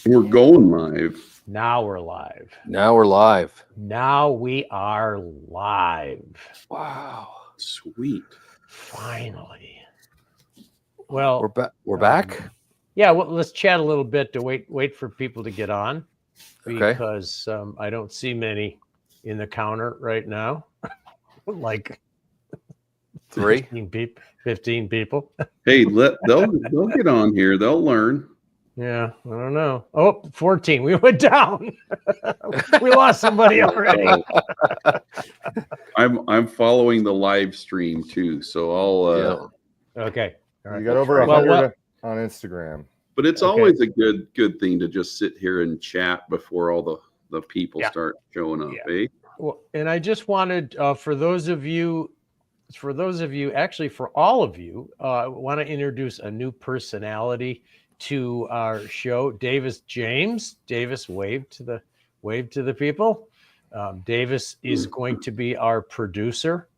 We're going live. Now we're live. Now we're live. Now we are live. Wow. Sweet. Finally. Well, We're back. Yeah, well, let's chat a little bit to wait for people to get on because I don't see many in the counter right now. Like 15 people. Hey, they'll get on here. They'll learn. Yeah, I don't know. Oh, 14. We went down. We lost somebody already. I'm following the live stream too, so I'll Okay. All right. You got over 100 on Instagram. But it's always a good thing to just sit here and chat before all the people start showing up, eh? Well, and I just wanted for those of you, actually for all of you, I want to introduce a new personality to our show, Davis James. Davis, wave to the people. Davis is going to be our producer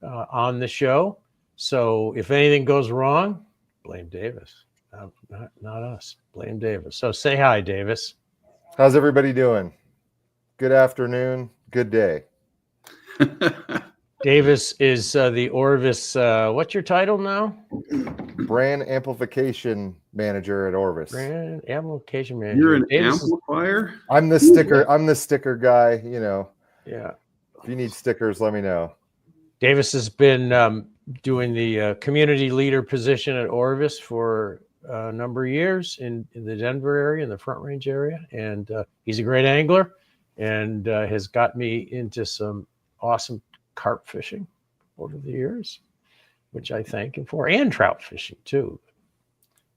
on the show. So if anything goes wrong, blame Davis, not us. Blame Davis. So say hi, Davis. How's everybody doing? Good afternoon. Good day. Davis is the Orvis. What's your title now? Brand amplification manager at Orvis. Brand amplification manager. You're an Davis amplifier? I'm the sticker. I'm the sticker guy. You know. Yeah. If you need stickers, let me know. Davis has been doing the community leader position at Orvis for a number of years in the Denver area, in the Front Range area, and he's a great angler and has got me into some awesome carp fishing over the years, which I thank him for, and trout fishing too.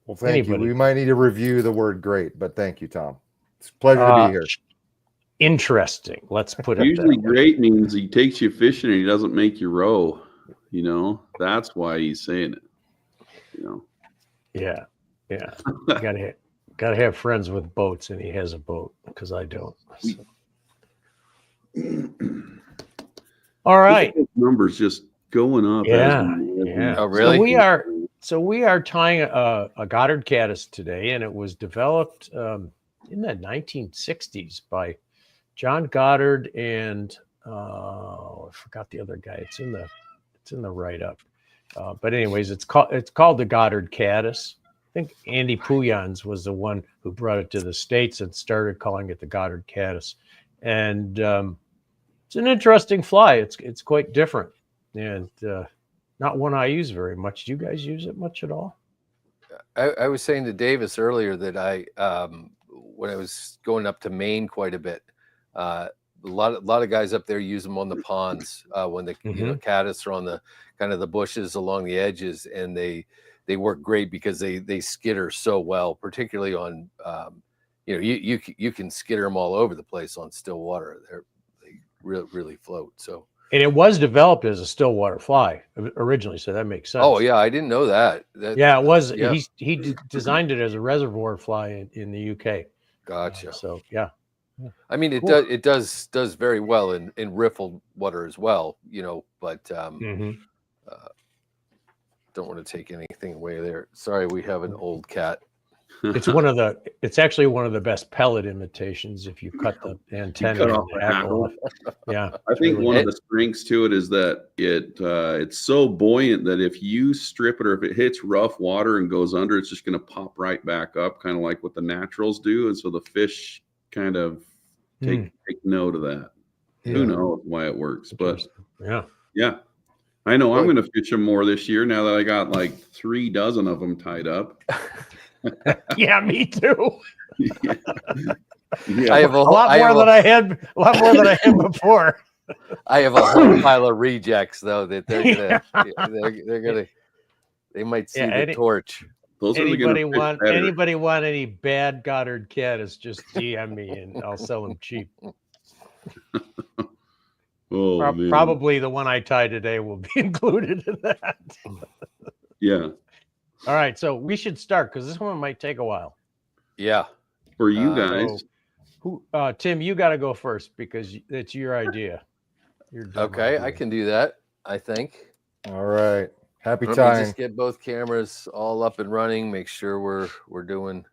Well, thank you. We might need to review the word great, but thank you, Tom. It's a pleasure to be here. Interesting. Let's put it Usually that way. great means he takes you fishing and he doesn't make you row. You know, that's why he's saying it. You know. Yeah. Gotta have friends with boats, and he has a boat because I don't. So. All right. Numbers just going up. Yeah. Oh, really? So we are tying a Goddard Caddis today, and it was developed in the 1960s by John Goddard and I forgot the other guy. It's in the write-up. But anyways, it's called the Goddard Caddis. I think Andy Puyans was the one who brought it to the States and started calling it the Goddard Caddis. And it's an interesting fly. It's quite different, and not one I use very much. Do you guys use it much at all? I was saying to Davis earlier that when I was going up to Maine quite a bit, a lot of guys up there use them on the ponds when the caddis are on the kind of the bushes along the edges, and they work great because they skitter so well, particularly on you can skitter them all over the place on still water. They really float. So. And it was developed as a stillwater fly originally, so that makes sense. Oh yeah, I didn't know that. Yeah, it was. Yeah. He designed it as a reservoir fly in the UK. Gotcha. So yeah. I mean, it does very well in riffled water as well, but don't want to take anything away there. Sorry, we have an old cat. It's actually one of the best pellet imitations if you cut the antennae off the hackle. Yeah. I think one of the strengths to it is that it's so buoyant that if you strip it or if it hits rough water and goes under, it's just going to pop right back up, kind of like what the naturals do. And so the fish kind of take note of that. Yeah. Who knows why it works, but yeah. I know I'm going to fish them more this year now that I got like 3 dozen of them tied up. Yeah, me too. Yeah. I have a lot more than I had before. I have a whole pile of rejects though that they might see the torch. Anybody want any bad Goddard Caddis, just DM me and I'll sell them cheap. Probably the one I tied today will be included in that. Yeah. All right, so we should start because this one might take a while. Yeah. For you guys. Tim, you got to go first because it's your idea. Okay, I can do that, I think. All right. Happy time. Just get both cameras all up and running. Make sure we're doing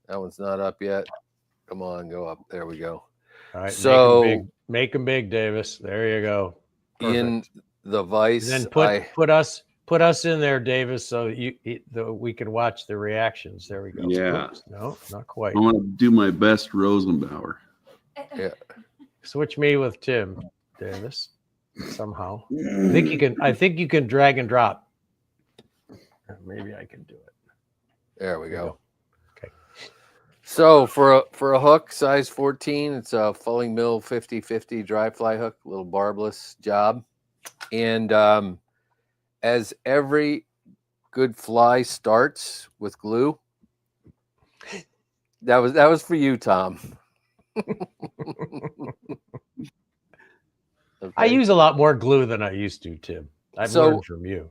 That one's not up yet. Come on, go up. There we go. All right. So make them big, Davis. There you go. Perfect. In the vise, And then put us in there, Davis, so we can watch the reactions. There we go. Yeah. Oops, no, not quite. I want to do my best Rosenbauer. Yeah. Switch me with Tim, Davis. Somehow, I think you can drag and drop. Maybe I can do it. There we go. Okay. So for a hook size 14, it's a fulling mill 50/50 dry fly hook, little barbless job. And as every good fly starts with glue, that was for you, Tom. Okay. I use a lot more glue than I used to, Tim. I've learned from you.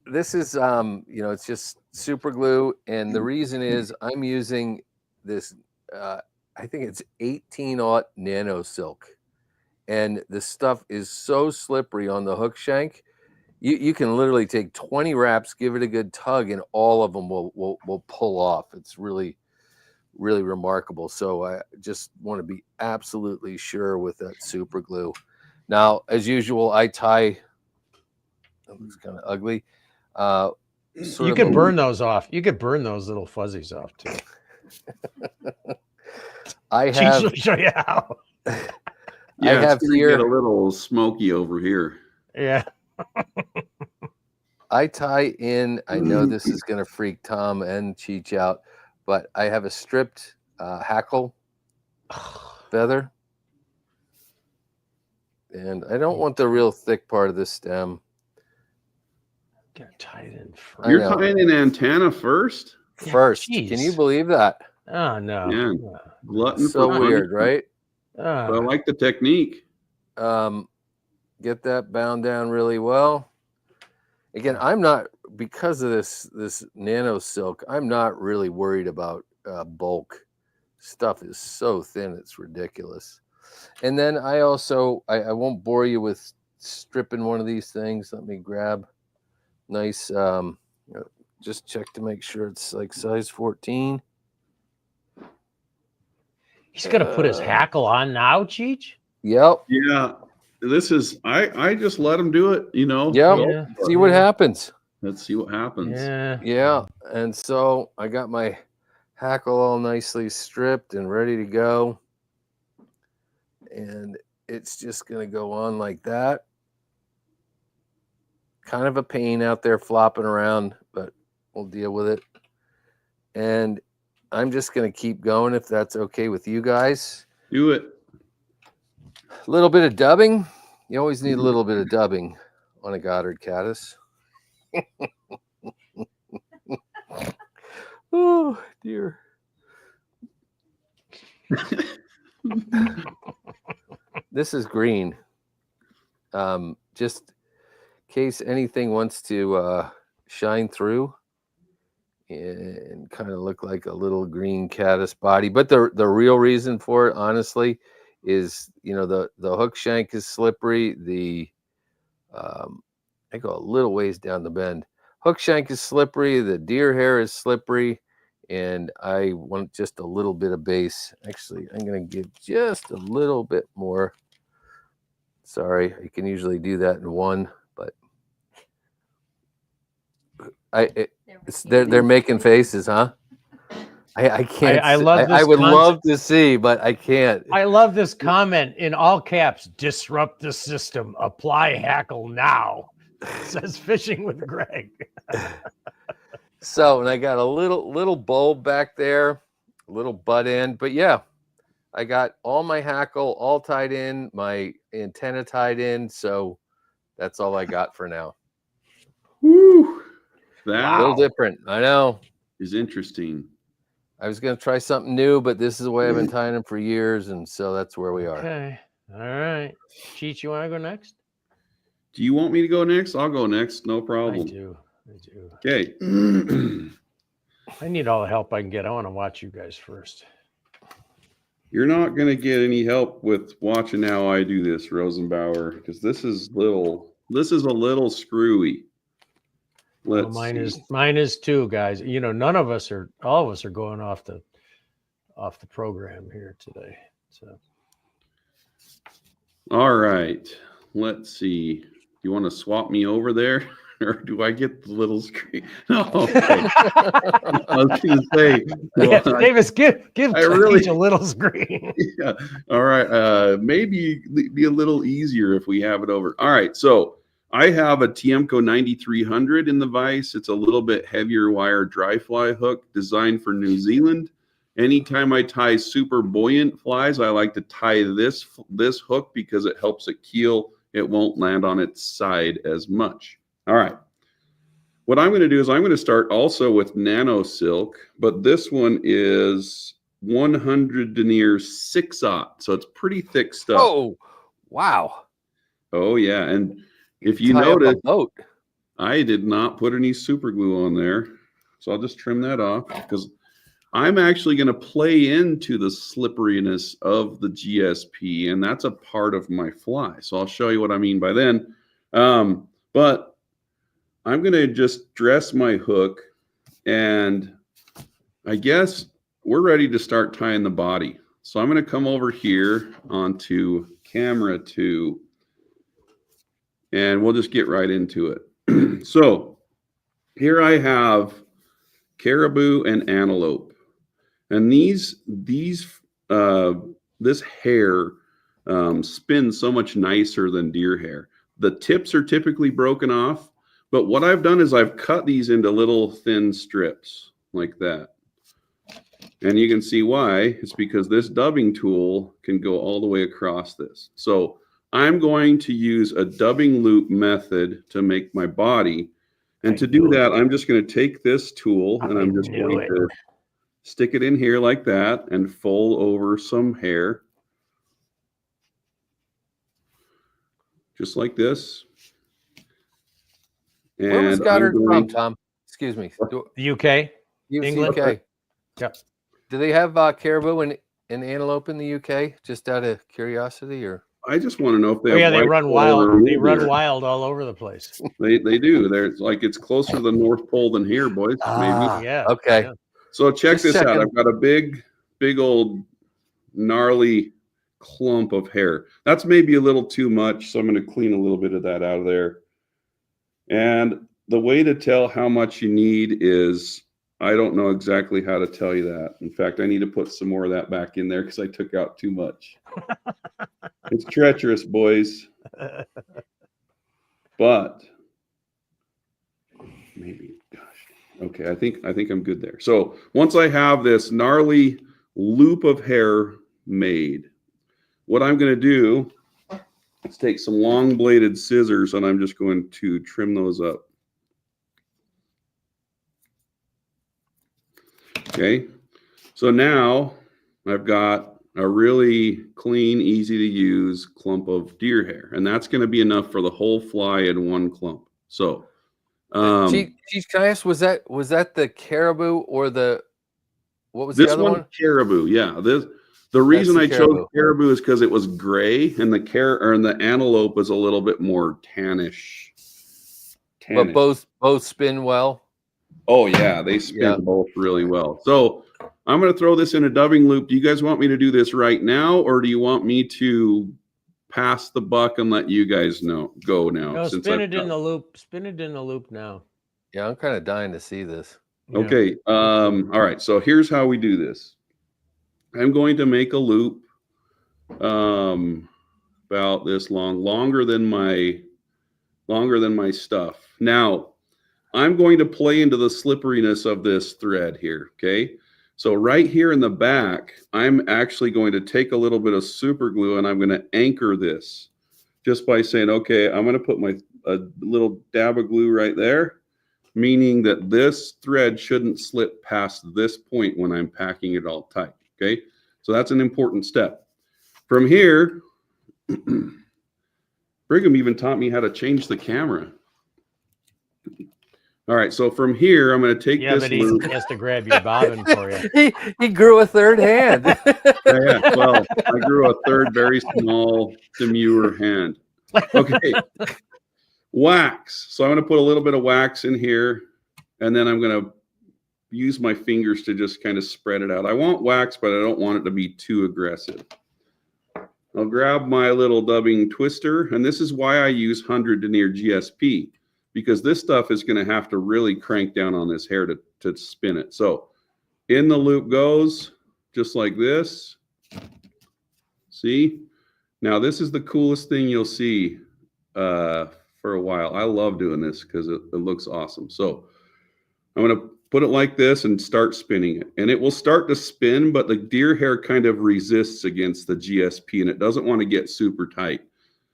This is it's just super glue, and the reason is I'm using this I think it's 18-aught nano silk, and the stuff is so slippery on the hook shank. You can literally take 20 wraps, give it a good tug, and all of them will pull off. It's really, really remarkable. So I just want to be absolutely sure with that super glue. Now, as usual, I tie. That looks kind of ugly. You can burn those off. You could burn those little fuzzies off too. I have. Cheech will show you how. Yeah, I have it's gonna here get a little smoky over here. Yeah. I tie in. I know this is going to freak Tom and Cheech out, but I have a stripped hackle feather. And I don't want the real thick part of the stem. Gotta tie it in first. You're tying an antenna first? First. Yeah, can you believe that? Oh, no. Yeah. Glutton So for weird, punishment. right? But I like the technique. Get that bound down really well. Again, I'm not, because of this nano silk, I'm not really worried about bulk. Stuff is so thin, it's ridiculous. And then I also, I won't bore you with stripping one of these things. Let me grab nice, just check to make sure it's like size 14. He's going to put his hackle on now, Cheech? Yep. Yeah. This is, I just let him do it, you know. Yep. Yeah. See what happens. Let's see what happens. Yeah. Yeah. And so I got my hackle all nicely stripped and ready to go. And it's just going to go on like that. Kind of a pain out there flopping around, but we'll deal with it. And I'm just going to keep going if that's okay with you guys. Do it. A little bit of dubbing. You always need a little bit of dubbing on a Goddard Caddis. Oh, dear. This is green. Just in case anything wants to shine through and kind of look like a little green caddis body. But the real reason for it, honestly, is, you know, the hook shank is slippery. I go a little ways down the bend. Hook shank is slippery. The deer hair is slippery. And I want just a little bit of base. Actually, I'm going to give just a little bit more. Sorry, I can usually do that in one, but they're making faces, huh? I can't. I love this I would concept. love to see, but I can't. I love this comment in all caps. Disrupt the system. Apply hackle now. It says Fishing with Greg. So, and I got a little bulb back there, a little butt end, but yeah, I got all my hackle all tied in, my antenna tied in. So that's all I got for now. Woo. That A little different. I know. is interesting. I was going to try something new, but this is the way I've been tying them for years. And so that's where we are. Okay. All right. Cheech, you want to go next? Do you want me to go next? I'll go next. No problem. I do. Okay. I need all the help I can get. I want to watch you guys first. You're not going to get any help with watching how I do this, Rosenbauer, because this is a little screwy. Well, mine is too, guys. You know, all of us are going off the off the program here today. So, all right, let's see. Do you want to swap me over there, or do I get the little screen? No, okay. I was going to say, yeah, Davis, give really, Cheech a little screen. Yeah. All right. Maybe be a little easier if we have it over. All right. So I have a Tiemco 9300 in the vise. It's a little bit heavier wire dry fly hook designed for New Zealand. Anytime I tie super buoyant flies, I like to tie this hook because it helps it keel. It won't land on its side as much. All right. What I'm going to do is I'm going to start also with nano silk, but this one is 100 denier 6/0, so it's pretty thick stuff. Oh, wow. Oh yeah, and if you notice, I did not put any super glue on there, so I'll just trim that off because I'm actually going to play into the slipperiness of the GSP, and that's a part of my fly. So I'll show you what I mean by then. But I'm going to just dress my hook, and I guess we're ready to start tying the body. So I'm going to come over here onto camera 2, and we'll just get right into it. So here I have caribou and antelope. And this hair spins so much nicer than deer hair. The tips are typically broken off, but what I've done is I've cut these into little thin strips like that. And you can see why. It's because this dubbing tool can go all the way across this. So I'm going to use a dubbing loop method to make my body. And to do that, I'm just going to take this tool and I'm just going to stick it in here like that and fold over some hair. Just like this. And where was Goddard from, Tom? Excuse me. The UK? England? UK. Yep. Do they have caribou and antelope in the UK? Just out of curiosity, or? I just want to know if they. Oh, yeah, they run wild. They run wild all over the place. They do. They're like it's closer to the North Pole than here, boys. Maybe. Yeah. Okay. Yeah. So check this out. I've got a big old gnarly clump of hair. That's maybe a little too much, so I'm going to clean a little bit of that out of there. And the way to tell how much you need is, I don't know exactly how to tell you that. In fact, I need to put some more of that back in there because I took out too much. It's treacherous, boys. But maybe, gosh. Okay, I think I'm good there. So once I have this gnarly loop of hair made, what I'm going to do is take some long bladed scissors and I'm just going to trim those up. Okay, so now I've got a really clean, easy to use clump of deer hair, and that's going to be enough for the whole fly in one clump. So Cheech, can I ask, was that the caribou or what was this the other one? Caribou, yeah. The reason I chose caribou is because it was gray, and the antelope is a little bit more tannish. But both spin well. Oh yeah, they spin both really well. So I'm going to throw this in a dubbing loop. Do you guys want me to do this right now, or do you want me to pass the buck and let you guys go now? No, spin it in the loop. Spin it in the loop now. Yeah, I'm kind of dying to see this. Okay. All right. So here's how we do this. I'm going to make a loop about this long, longer than my stuff. Now, I'm going to play into the slipperiness of this thread here. Okay. So right here in the back, I'm actually going to take a little bit of super glue and I'm going to anchor this just by saying, okay, I'm going to put a little dab of glue right there, meaning that this thread shouldn't slip past this point when I'm packing it all tight. Okay. So that's an important step. From here, Brigham even taught me how to change the camera. All right, so from here, I'm going to take this loop. He has to grab your bobbin for you. He grew a third hand. Yeah, well, I grew a third very small, demure hand. Okay, wax. So I'm going to put a little bit of wax in here, and then I'm going to use my fingers to just kind of spread it out. I want wax, but I don't want it to be too aggressive. I'll grab my little dubbing twister, and this is why I use 100 denier GSP, because this stuff is going to have to really crank down on this hair to spin it. So in the loop goes, just like this. See? Now this is the coolest thing you'll see for a while. I love doing this because it looks awesome. So I'm going to put it like this and start spinning it. And it will start to spin, but the deer hair kind of resists against the GSP and it doesn't want to get super tight.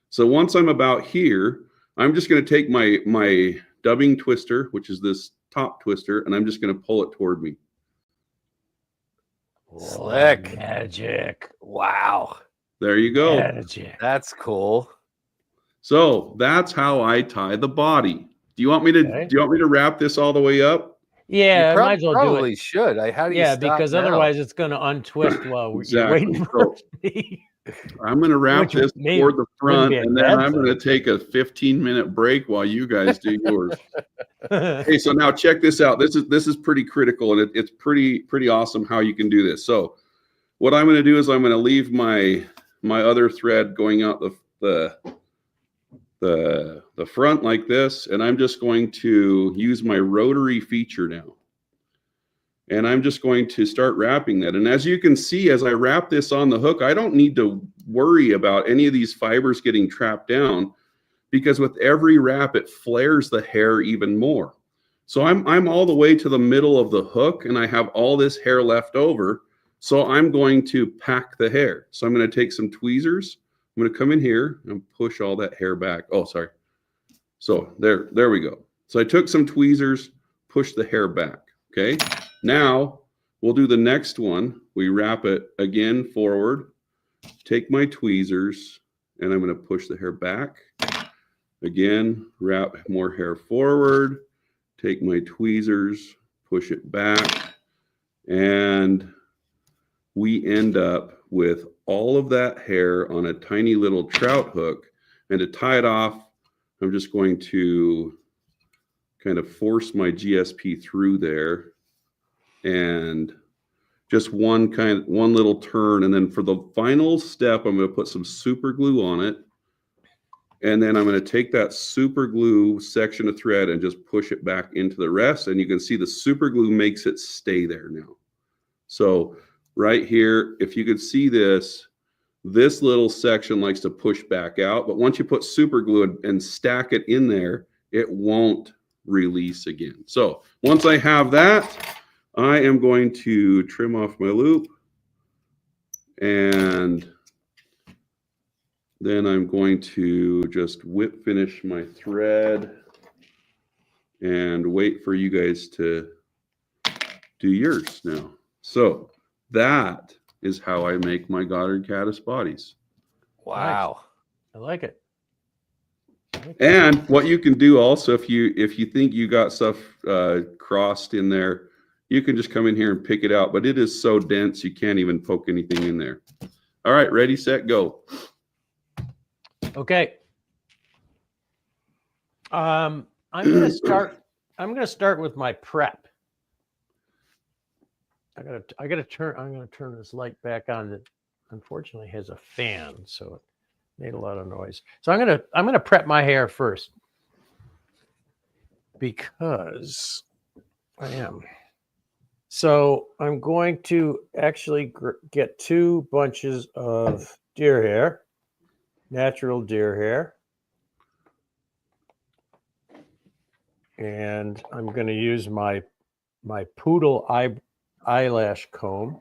So once I'm about here, I'm just going to take my dubbing twister, which is this top twister, and I'm just going to pull it toward me. Slick. Magic. Wow. There you go. Magic. That's cool. So that's how I tie the body. Do you want me to do you want me to wrap this all the way up? Yeah, You I might as well do probably it. should. How do you Yeah, stop because now? otherwise it's going to untwist while Exactly. you're waiting for me. I'm going to wrap Which this maybe toward the front, wouldn't be a and then bad I'm going to thing. take a 15-minute break while you guys do yours. Hey, so now check this out. This is pretty critical, and it's pretty awesome how you can do this. So what I'm going to do is I'm going to leave my other thread going out the front like this, and I'm just going to use my rotary feature now. And I'm just going to start wrapping that. And as you can see, as I wrap this on the hook, I don't need to worry about any of these fibers getting trapped down, because with every wrap, it flares the hair even more. So I'm all the way to the middle of the hook, and I have all this hair left over. So I'm going to pack the hair. So I'm going to take some tweezers. I'm going to come in here and push all that hair back. Oh, sorry. So there we go. So I took some tweezers, pushed the hair back. Okay. Now we'll do the next one. We wrap it again forward, take my tweezers, and I'm going to push the hair back. Again, wrap more hair forward, take my tweezers, push it back, and we end up with all of that hair on a tiny little trout hook. And to tie it off, I'm just going to kind of force my GSP through there, and just one little turn. And then for the final step, I'm going to put some super glue on it. And then I'm going to take that super glue section of thread and just push it back into the rest. And you can see the super glue makes it stay there now. So right here, if you could see this little section likes to push back out. But once you put super glue and stack it in there, it won't release again. So once I have that, I am going to trim off my loop, and then I'm going to just whip finish my thread and wait for you guys to do yours now. So that is how I make my Goddard Caddis bodies. Wow. I like it. And what you can do also, if you think you got stuff crossed in there, you can just come in here and pick it out. But it is so dense, you can't even poke anything in there. All right, ready, set, go. Okay. I'm gonna start with my prep. I'm gonna turn this light back on that unfortunately has a fan, so it made a lot of noise. So I'm gonna prep my hair first, because I am. So I'm going to actually get 2 bunches of deer hair, natural deer hair. And I'm going to use my poodle eyelash comb.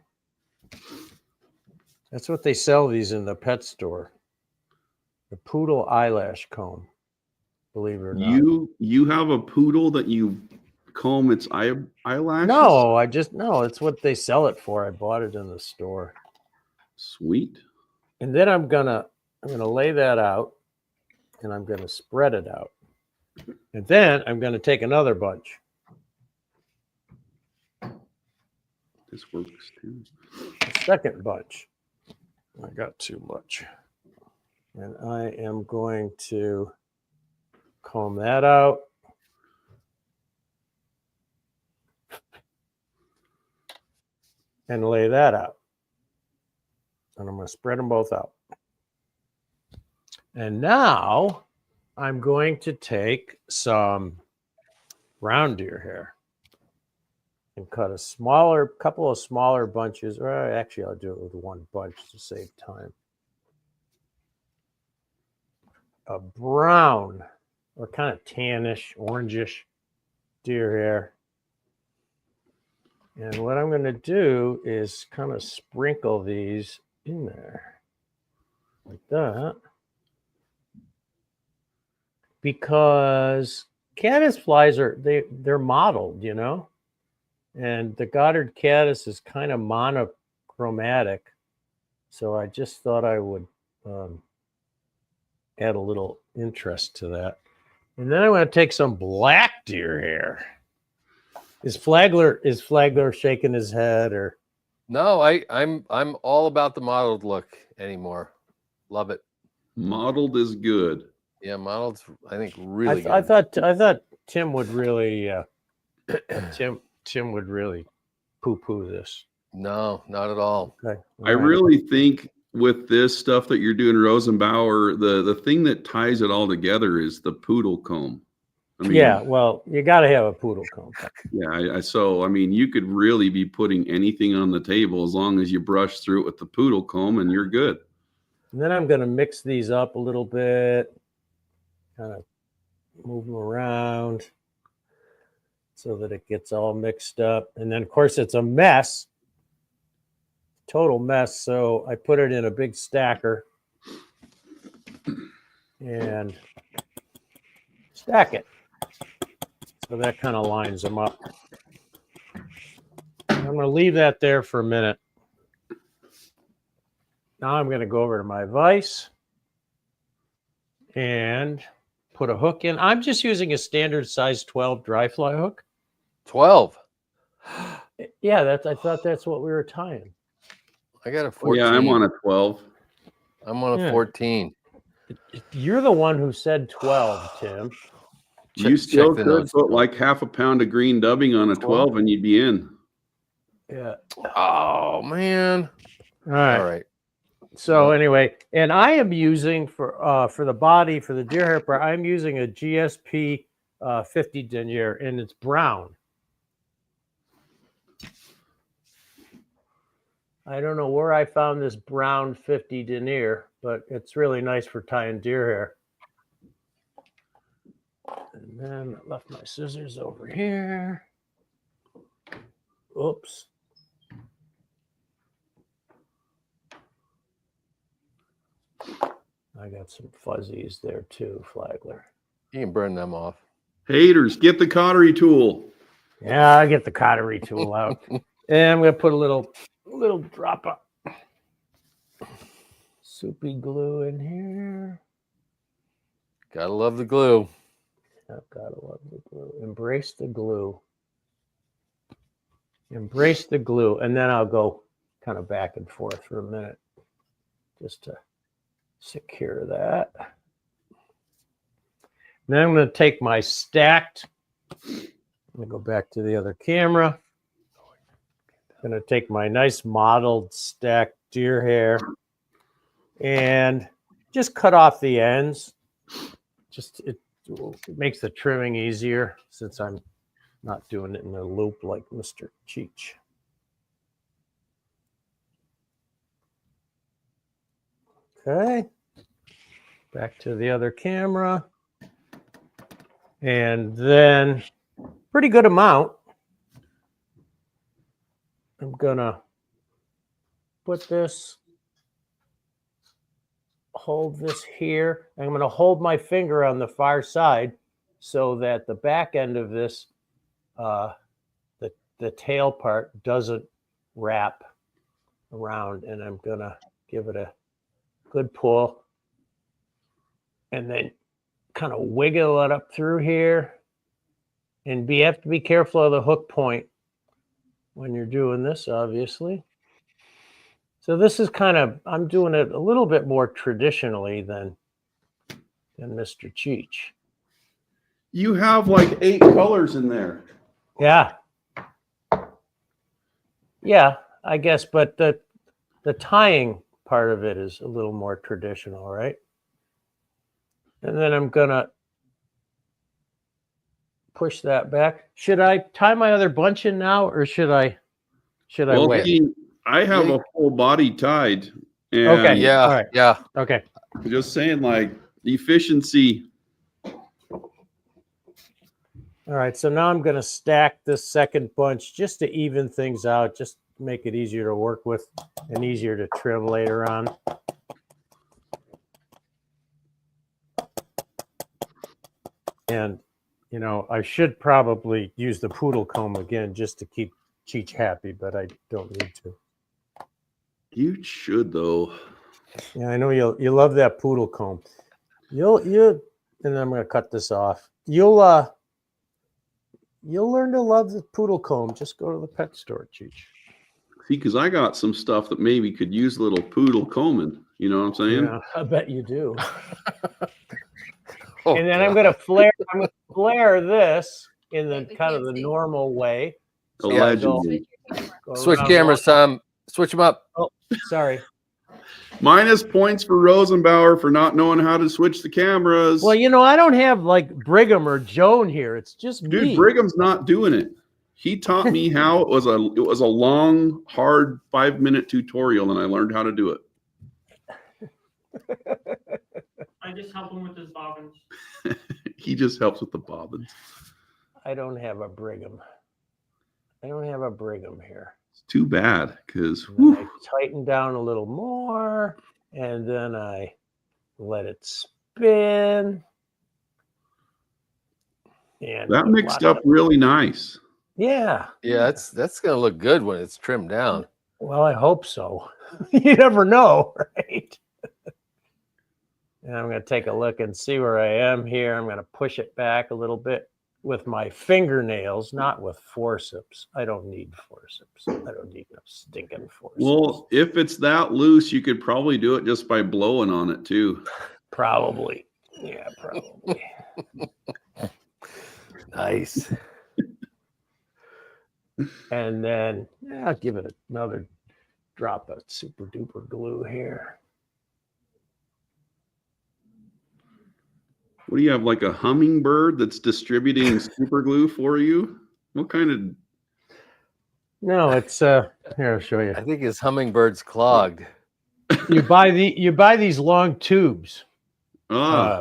That's what they sell these in the pet store. The poodle eyelash comb, believe it or not. You have a poodle that you comb its eyelashes? No, it's what they sell it for. I bought it in the store. Sweet. And then I'm gonna lay that out, and I'm gonna spread it out. And then I'm gonna take another bunch. This works too. The second bunch. I got too much. And I am going to comb that out. and lay that out. And I'm going to spread them both out. And now I'm going to take some brown deer hair and cut a couple of smaller bunches. Or actually, I'll do it with one bunch to save time. A brown or kind of tannish, orangish deer hair. And what I'm going to do is kind of sprinkle these in there like that. Because caddis flies they're mottled, you know, and the Goddard Caddis is kind of monochromatic. So I just thought I would add a little interest to that. And then I'm going to take some black deer hair. Is Flagler shaking his head or? No, I'm all about the mottled look anymore. Love it. Mottled is good. Yeah, mottled. I think really. Good. I thought Tim would really Tim would really poo-poo this. No, not at all. Okay. I really think with this stuff that you're doing, Rosenbauer, the thing that ties it all together is the poodle comb. I mean, yeah, well, you got to have a poodle comb. Yeah, so I mean, you could really be putting anything on the table as long as you brush through it with the poodle comb, and you're good. And then I'm going to mix these up a little bit, kind of move them around so that it gets all mixed up. And then, of course, it's a mess, total mess. So I put it in a big stacker and stack it. So that kind of lines them up. I'm going to leave that there for a minute. Now I'm going to go over to my vise and put a hook in. I'm just using a standard size 12 dry fly hook. 12. Yeah, I thought that's what we were tying. I got a 14. Yeah, I'm on a 12. I'm on a 14. You're the one who said 12, Tim. You still could put like half a pound of green dubbing on a 12 and you'd be in. Yeah. Oh, man. All right. So anyway, and I am using for the body, for the deer hair part, I'm using a GSP 50 denier, and it's brown. I don't know where I found this brown 50 denier, but it's really nice for tying deer hair. And then I left my scissors over here. Oops. I got some fuzzies there too, Flagler. You can burn them off. Haters, get the cautery tool. Yeah, I get the cautery tool out. And I'm going to put a little drop of soupy glue in here. Gotta love the glue. I've got to love the glue. Embrace the glue. Embrace the glue. And then I'll go kind of back and forth for a minute just to secure that. Then I'm going to take my stacked, I'm going to go back to the other camera. I'm going to take my nice mottled stacked deer hair and just cut off the ends. It makes the trimming easier since I'm not doing it in a loop like Mr. Cheech. Okay. Back to the other camera. And then pretty good amount. I'm going to put this, hold this here. I'm going to hold my finger on the far side so that the back end of this, the tail part doesn't wrap around. And I'm going to give it a good pull. And then kind of wiggle it up through here. And you have to be careful of the hook point when you're doing this, obviously. So this is kind of, I'm doing it a little bit more traditionally than Mr. Cheech. You have like 8 colors in there. Yeah. Yeah. I guess, but the tying part of it is a little more traditional, right? And then I'm gonna push that back. Should I tie my other bunch in now, or should I Well, wait? see, I have a full body tied. And Okay. Yeah. All right. Yeah. Okay. just saying, like, efficiency. All right. So now I'm going to stack this second bunch just to even things out, just make it easier to work with and easier to trim later on. And, you know, I should probably use the poodle comb again just to keep Cheech happy, but I don't need to. You should, though. Yeah, I know you love that poodle comb. And then I'm going to cut this off. You'll learn to love the poodle comb. Just go to the pet store, Cheech. See, because I got some stuff that maybe could use a little poodle combing. You know what I'm saying? Yeah, I bet you do. Oh, And then I'm going to flare this in the kind of the normal way. So I go Allegedly. Switch around cameras, Tom. Switch them up. Oh, sorry. Minus points for Rosenbauer for not knowing how to switch the cameras. Well, you know, I don't have like Brigham or Joan here. It's just Dude, me. Brigham's not doing it. He taught me how. It was a long, hard 5-minute tutorial, and I learned how to do it. I just help him with his bobbins. He just helps with the bobbins. I don't have a Brigham. I don't have a Brigham here. It's too bad because I tighten down a little more, and then I let it spin. And that put mixed lots up really nice. Yeah. Yeah, that's gonna look good when it's trimmed down. Well, I hope so. You never know, right? And I'm going to take a look and see where I am here. I'm going to push it back a little bit with my fingernails, not with forceps. I don't need forceps. I don't need no stinking forceps. Well, if it's that loose, you could probably do it just by blowing on it too. Probably. Yeah, probably. Nice. And then I'll give it another drop of super duper glue here. What do you have, like a hummingbird that's distributing super glue for you? What kind of? No, it's here, I'll show you. I think his hummingbird's clogged. You buy these long tubes. And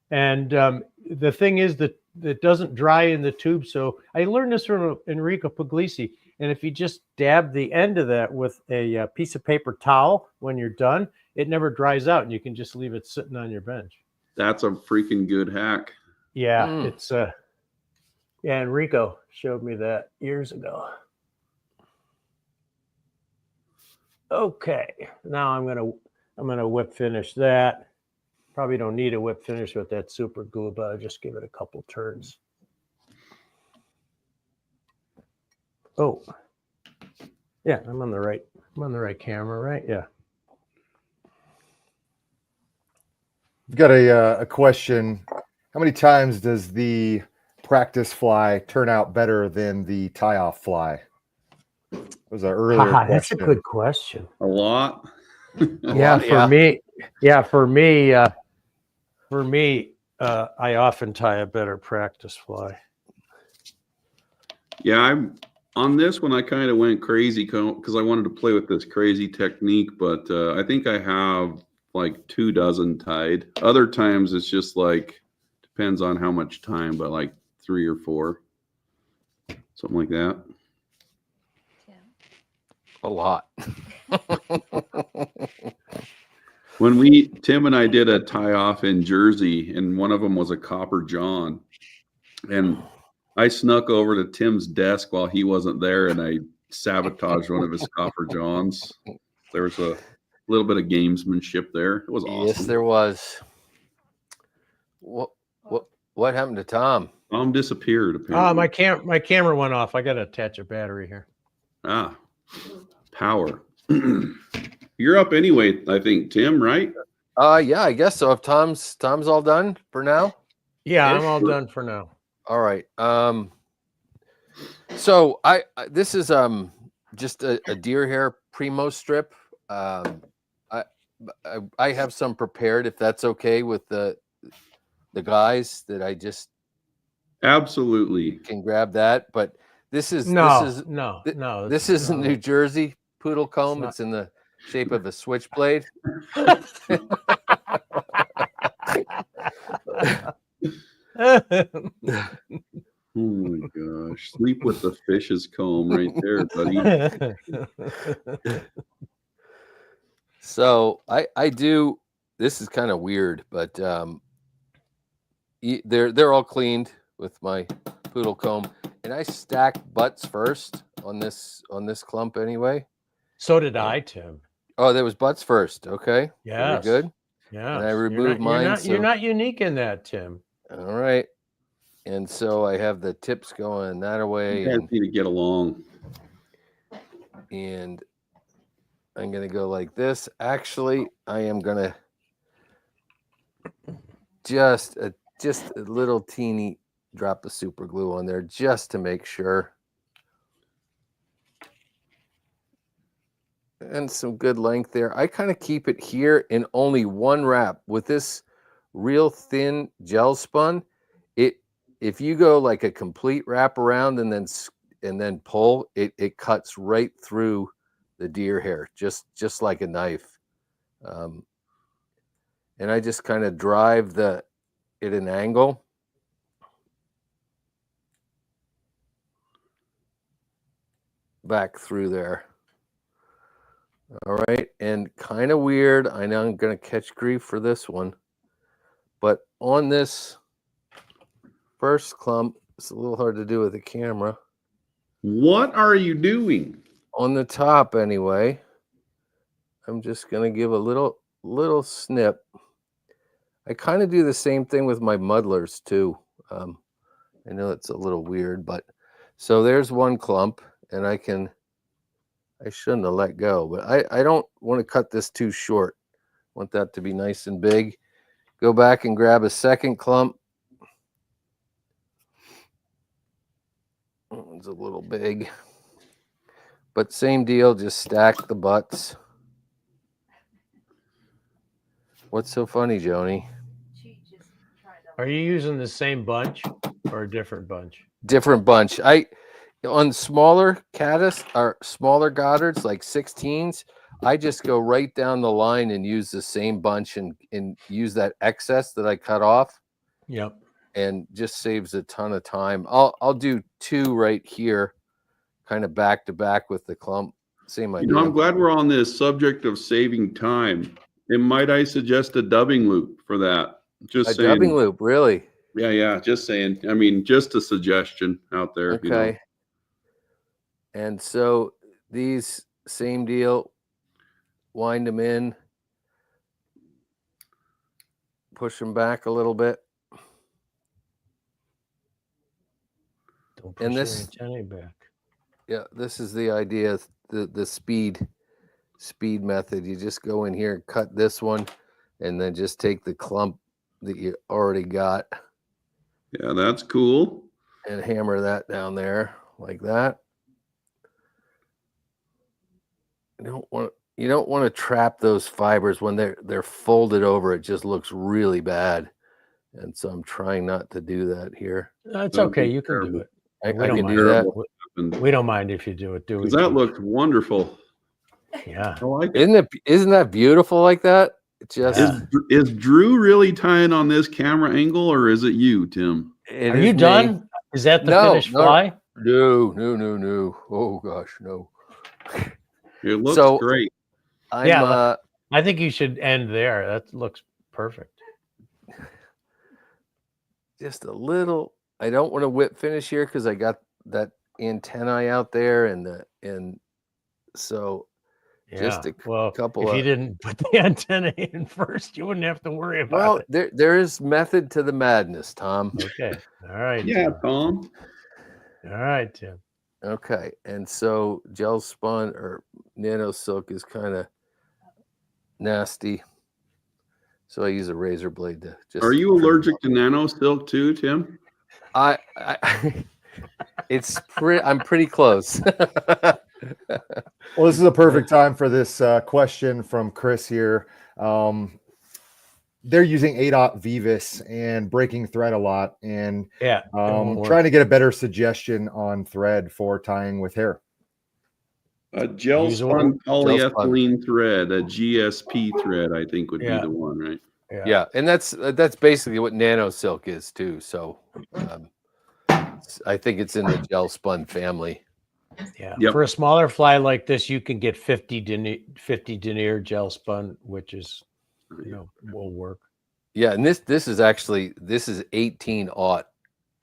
the thing is that it doesn't dry in the tube. So I learned this from Enrico Puglisi. And if you just dab the end of that with a piece of paper towel when you're done, it never dries out, and you can just leave it sitting on your bench. That's a freaking good hack. Yeah, it's yeah, Enrico showed me that years ago. Okay, now I'm gonna whip finish that. Probably don't need a whip finish with that super glue, but I'll just give it a couple turns. Oh, yeah, I'm on the right camera, right? Yeah. I've got a question. How many times does the practice fly turn out better than the tie-off fly? That was an earlier question. That's a good question. A lot. For me, I often tie a better practice fly. Yeah, I'm on this one. I kind of went crazy because I wanted to play with this crazy technique, but I think I have like 24 tied. Other times it's just like depends on how much time, but like 3 or 4, something like that. A lot. When Tim and I did a tie off in Jersey, and one of them was a Copper John, and I snuck over to Tim's desk while he wasn't there, and I sabotaged one of his Copper Johns. There was a little bit of gamesmanship there. It was awesome. Yes, there was. What happened to Tom? Tom disappeared. Apparently. My camera went off. I got to attach a battery here. Power. You're up anyway, I think, Tim, right? Yeah, I guess so. If Tom's all done for now. Yeah, I'm all done for now. All right. So this is just a deer hair primo strip. I have some prepared if that's okay with the guys that I just Absolutely. can grab that. But this is No. this is a no. New Jersey poodle comb. not- It's in the shape of a switchblade. Oh my gosh. Sleep with the fish's comb right there, buddy. So I do. This is kind of weird, but they're all cleaned with my poodle comb, and I stack butts first on this clump anyway. So did I, Tim. Oh, there was butts first. Okay. Yes. Very good. Yeah. And I removed mine. You're not unique in that, Tim. All right. And so I have the tips going that away. You guys need to get along. And I'm going to go like this. Actually, I am going to just a little teeny drop of super glue on there just to make sure. And some good length there. I kind of keep it here in only one wrap with this real thin gel spun. If you go like a complete wrap around and then pull, it cuts right through the deer hair, just like a knife. And I just kind of drive it at an angle. Back through there. All right. And kind of weird. I know I'm going to catch grief for this one. But on this first clump, it's a little hard to do with the camera. What are you doing? On the top, anyway, I'm just going to give a little snip. I kind of do the same thing with my muddlers, too. I know it's a little weird, but so there's one clump, and I shouldn't have let go, but I don't want to cut this too short. I want that to be nice and big. Go back and grab a second clump. It's a little big, but same deal, just stack the butts. What's so funny, Joni? Are you using the same bunch or a different bunch? Different bunch. On smaller caddis or smaller Goddards, like 16s, I just go right down the line and use the same bunch and use that excess that I cut off. Yep. And just saves a ton of time. I'll do two right here, kind of back to back with the clump. Same idea. I'm glad we're on this subject of saving time. And might I suggest a dubbing loop for that? Just saying. Dubbing loop, really? Yeah. Just saying. I mean, just a suggestion out there. Okay. And so these, same deal, wind them in, push them back a little bit. Don't push And your this- antennae back. Yeah, this is the idea, the speed method. You just go in here and cut this one, and then just take the clump that you already got Yeah, that's cool. and hammer that down there like that. You don't want to trap those fibers when they're folded over. It just looks really bad, and so I'm trying not to do that here. It's That'd okay. be You can do terrible. it. I We don't can mind. do that. And We don't mind if you do it, do we? that looks wonderful. Yeah. I like it. Isn't that beautiful like that? It just Yeah. Is Drew really tying on this camera angle, or is it you, Tim? it Are is you me. done? Is that the No, finished no. fly? No. Oh gosh, no. It looks So- great. I'm Yeah, I think you should end there. That looks perfect. just a little. I don't want to whip finish here because I got that antennae out there, and so Yeah. Just a well, couple if you of- didn't put the antenna in first, you wouldn't have to worry about well, it. there is method to the madness, Tom. Okay. All right. Yeah, Tim. Tom. All right, Tim. Okay, and so gel spun or nano silk is kind of nasty, so I use a razor blade to just. Are you trim allergic off. to nano silk too, Tim? I I'm pretty close. Well, this is a perfect time for this question from Chris here. They're using 8/0 Vivus and breaking thread a lot, and Yeah, it won't work. trying to get a better suggestion on thread for tying with hair. A gel-spun polyethylene thread, a GSP thread, I think would be the one, right? Yeah, and that's basically what nano silk is too. So I think it's in the gel-spun family. Yeah. Yep. For a smaller fly like this, you can get 50 denier gel spun, which is, will work. Yeah, and this is 18/0.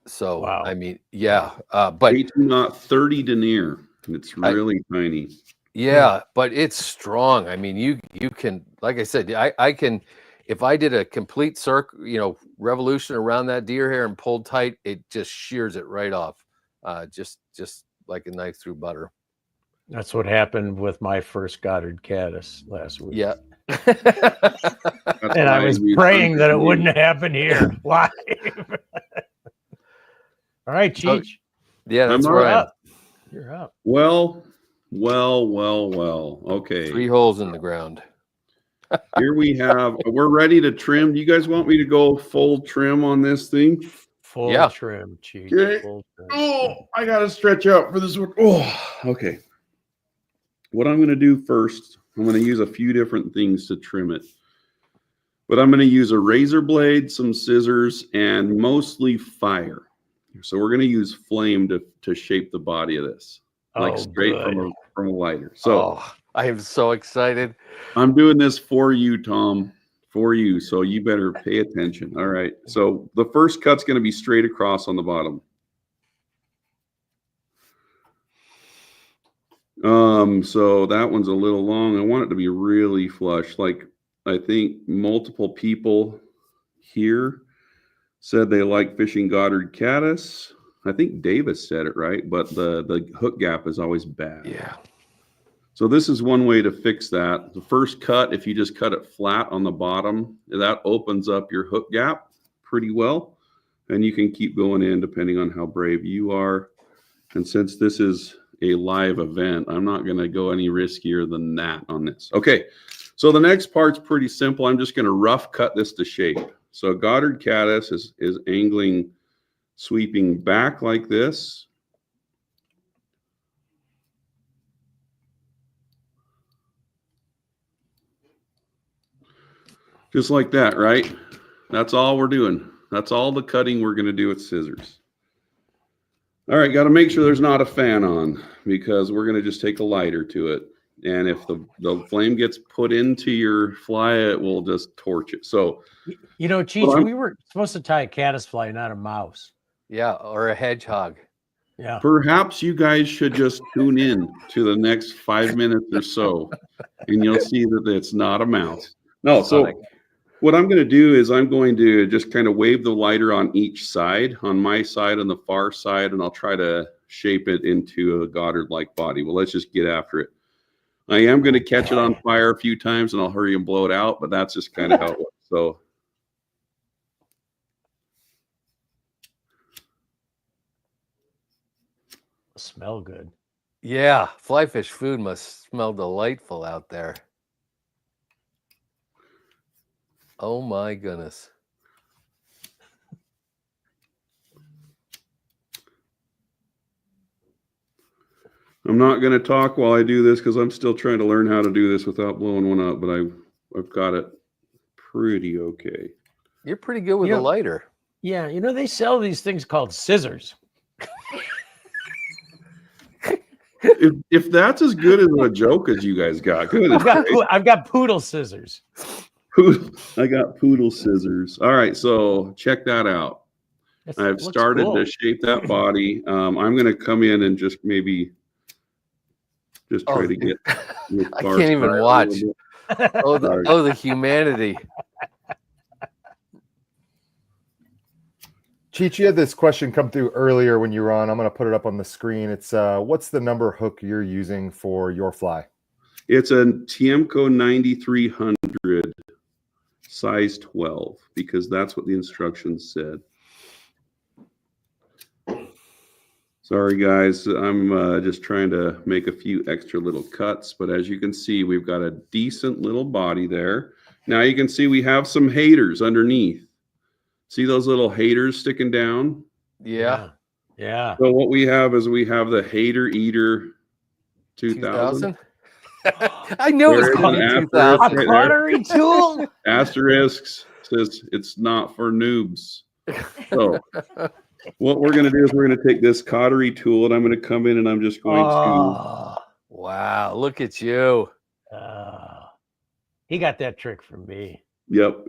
So Wow. I mean, yeah, but 18/0 30 denier. It's really tiny. Yeah, but it's strong. I mean, you can, like I said, I can, if I did a complete circle, revolution around that deer hair and pulled tight, it just shears it right off, just like a knife through butter. That's what happened with my first Goddard Caddis last week. Yeah. And I was praying that it wouldn't happen here live. All right, Cheech. Yeah, that's I'm right. Up. You're up. Well. Okay. 3 holes in the ground. Here we have, we're ready to trim. Do you guys want me to go full trim on this thing? Full trim, Cheech. Okay. Full trim. Oh, I got to stretch out for this one. Oh, okay. What I'm going to do first, I'm going to use a few different things to trim it. But I'm going to use a razor blade, some scissors, and mostly fire. So we're going to use flame to shape the body of this. Like straight from a lighter. So I am so excited. I'm doing this for you, Tom, for you. So you better pay attention. All right. So the first cut's going to be straight across on the bottom. So that one's a little long. I want it to be really flush. Like I think multiple people here said they like fishing Goddard Caddis. I think Davis said it right, but the hook gap is always bad. Yeah. So this is one way to fix that. The first cut, if you just cut it flat on the bottom, that opens up your hook gap pretty well. And you can keep going in depending on how brave you are. And since this is a live event, I'm not going to go any riskier than that on this. Okay, so the next part's pretty simple. I'm just going to rough cut this to shape. So Goddard Caddis is angling, sweeping back like this. Just like that, right? That's all we're doing. That's all the cutting we're going to do with scissors. All right, got to make sure there's not a fan on because we're going to just take a lighter to it. And if the flame gets put into your fly, it will just torch it. So, Cheech, we were supposed to tie a caddisfly, not a mouse. Yeah, or a hedgehog. Yeah. Perhaps you guys should just tune in to the next 5 minutes or so, and you'll see that it's not a mouse. No, so what I'm going to do is I'm going to just kind of wave the lighter on each side, on my side and the far side, and I'll try to shape it into a Goddard-like body. Well, let's just get after it. I am going to catch it on fire a few times, and I'll hurry and blow it out, but that's just kind of how it works. So. Smell good. Yeah, fly fish food must smell delightful out there. Oh my goodness. I'm not going to talk while I do this because I'm still trying to learn how to do this without blowing one up, but I've got it pretty okay. You're pretty good with a lighter. Yeah, they sell these things called scissors. If that's as good as a joke as you guys got, I've got poodle scissors. I got poodle scissors. All right, so check that out. I've started to shape that body. I'm going to come in and just maybe try to get. I can't even watch. The humanity. Cheech, you had this question come through earlier when you were on. I'm going to put it up on the screen. It's what's the number hook you're using for your fly? It's a Tiemco 9300 size 12 because that's what the instructions said. So Sorry, guys. I'm just trying to make a few extra little cuts, but as you can see, we've got a decent little body there. Now you can see we have some haters underneath. See those little haters sticking down? Yeah. Yeah. So what we have is we have the Hater Eater 2000. 2000. I knew it was There is going to an be 2000. asterisk right there. Pottery tool. Asterisks says it's not for noobs. So what we're going to do is we're going to take this cautery tool and I'm going to come in and I'm just going Oh, Wow, look at you. he got that trick from me. Yep.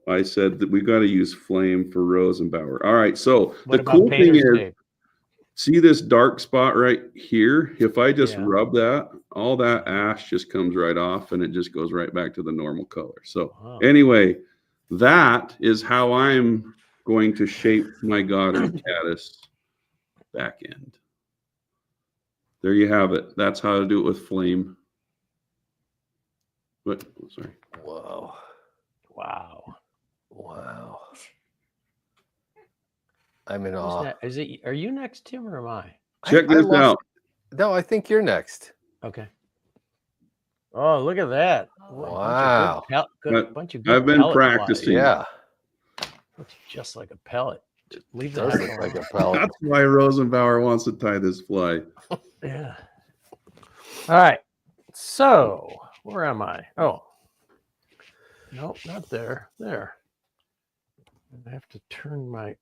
I said that we got to use flame for Rosenbauer. All right. So What the about cool thing painter's is, tape? see this dark spot right here? If I just Yeah. rub that, all that ash just comes right off and it just goes right back to the normal color. So Wow. anyway, that is how I'm going to shape my Goddard Caddis back end. There you have it. That's how to do it with flame. But sorry. Whoa. Wow. Wow. I'm in Who's awe. that? Is it? Are you next, Tim, or am I? Check I this lost- out. No, I think you're next. Okay. Oh, look at that! Wow. Bunch of good I've been pellet flies. practicing. Yeah. Looks just like a pellet. Just leave Does that look like a alone. pellet. That's why Rosenbauer wants to tie this fly. Yeah. All right. So where am I? Oh. Nope, not there. There. I have to turn my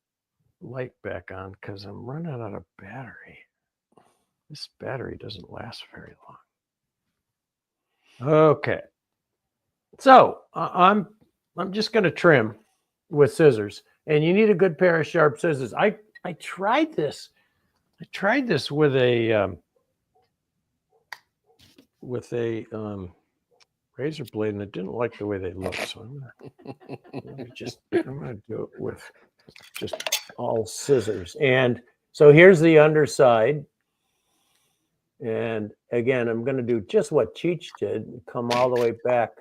light back on because I'm running out of battery. This battery doesn't last very long. Okay. So I'm just going to trim with scissors, and you need a good pair of sharp scissors. I tried this. I tried this with a razor blade, and I didn't like the way they look. So I'm gonna do it with just all scissors. And so here's the underside. And again, I'm going to do just what Cheech did, come all the way back.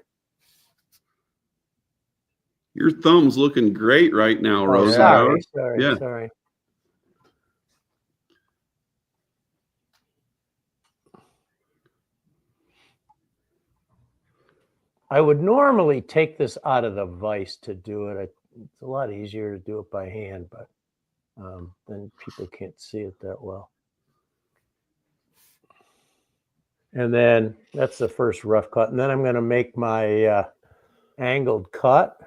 Your thumb's looking great right now, Oh, Rosenbauer. sorry. Yeah. Sorry. I would normally take this out of the vise to do it. It's a lot easier to do it by hand, but then people can't see it that well. And then that's the first rough cut. And then I'm going to make my angled cut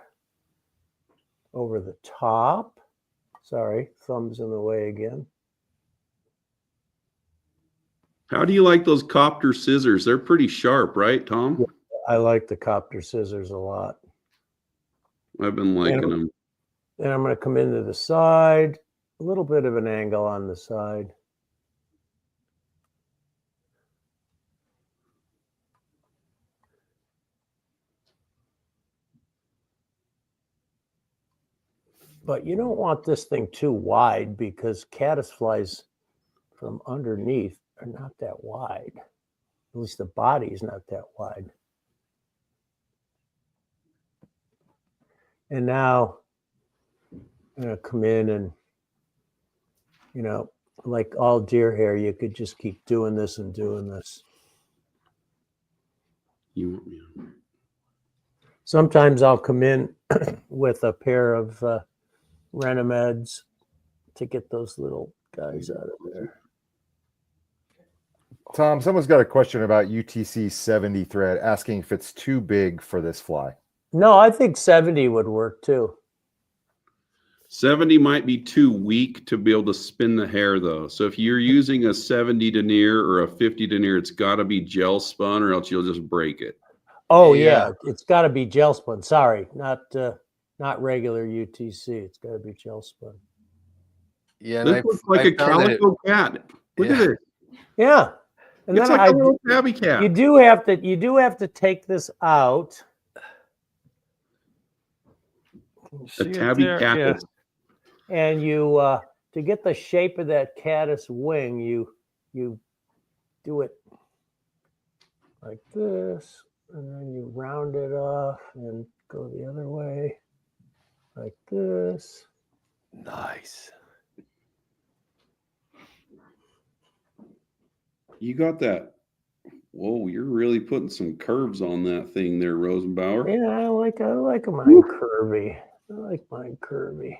over the top. Sorry, thumb's in the way again. How do you like those copter scissors? They're pretty sharp, right, Tom? Yeah, I like the copter scissors a lot. I've been liking them. Then I'm going to come into the side, a little bit of an angle on the side. But you don't want this thing too wide because caddisflies from underneath are not that wide. At least the body is not that wide. And now I'm going to come in and, you know, like all deer hair, you could just keep doing this and doing this. You want me on? Sometimes I'll come in with a pair of Renameds to get those little guys out of there. Tom, someone's got a question about UTC 70 thread, asking if it's too big for this fly. No, I think 70 would work too. 70 might be too weak to be able to spin the hair, though. So if you're using a 70 denier or a 50 denier, it's got to be gel spun or else you'll just break it. Oh Yeah. yeah, it's got to be gel spun. Sorry, not regular UTC. It's got to be gel spun. Yeah, and This looks like I a found that calico cat. Look at it. Yeah, and It's then like a little tabby cat. you do have to take this out. A See it tabby there? cat. Yeah. And you to get the shape of that caddis wing, you do it like this, and then you round it off and go the other way like this. nice. You got that. Whoa, you're really putting some curves on that thing there, Rosenbauer. Yeah, I like mine curvy. I like mine curvy.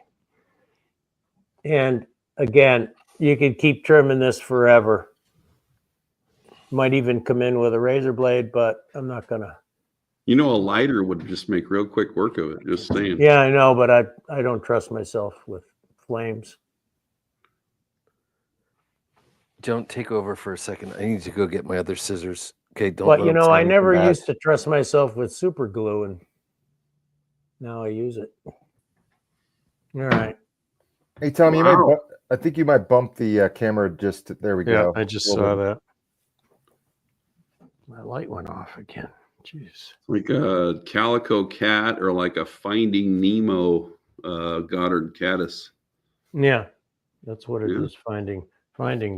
And again, you could keep trimming this forever. Might even come in with a razor blade, but I'm not gonna. You know, a lighter would just make real quick work of it. Just saying. Yeah, I know, but I don't trust myself with flames. Don't take over for a second. I need to go get my other scissors. Okay, don't. But let you them know, tell I me never from that. used to trust myself with super glue, and now I use it. All right. Hey, Tom, you Wow. might. I think you might bump the camera. Just there we Yeah, go. I just A little saw bit. that. My light went off again. Jeez. Like a calico cat or like a Finding Nemo Goddard Caddis. Yeah, that's what it Yeah. is. Finding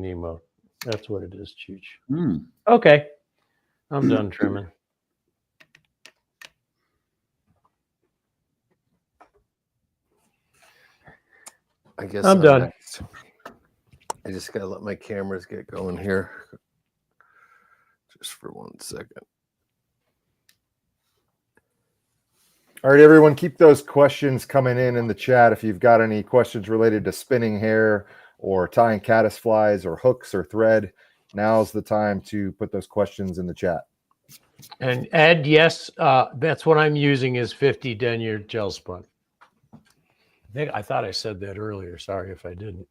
Nemo. That's what it is, Cheech. Hmm. Okay, I'm done trimming. I guess I'm done. next. I just gotta let my cameras get going here. Just for 1 second. All right, everyone, keep those questions coming in the chat. If you've got any questions related to spinning hair or tying caddis flies or hooks or thread, now's the time to put those questions in the chat. And Ed, yes, that's what I'm using is 50 denier gel spun. I thought I said that earlier. Sorry if I didn't.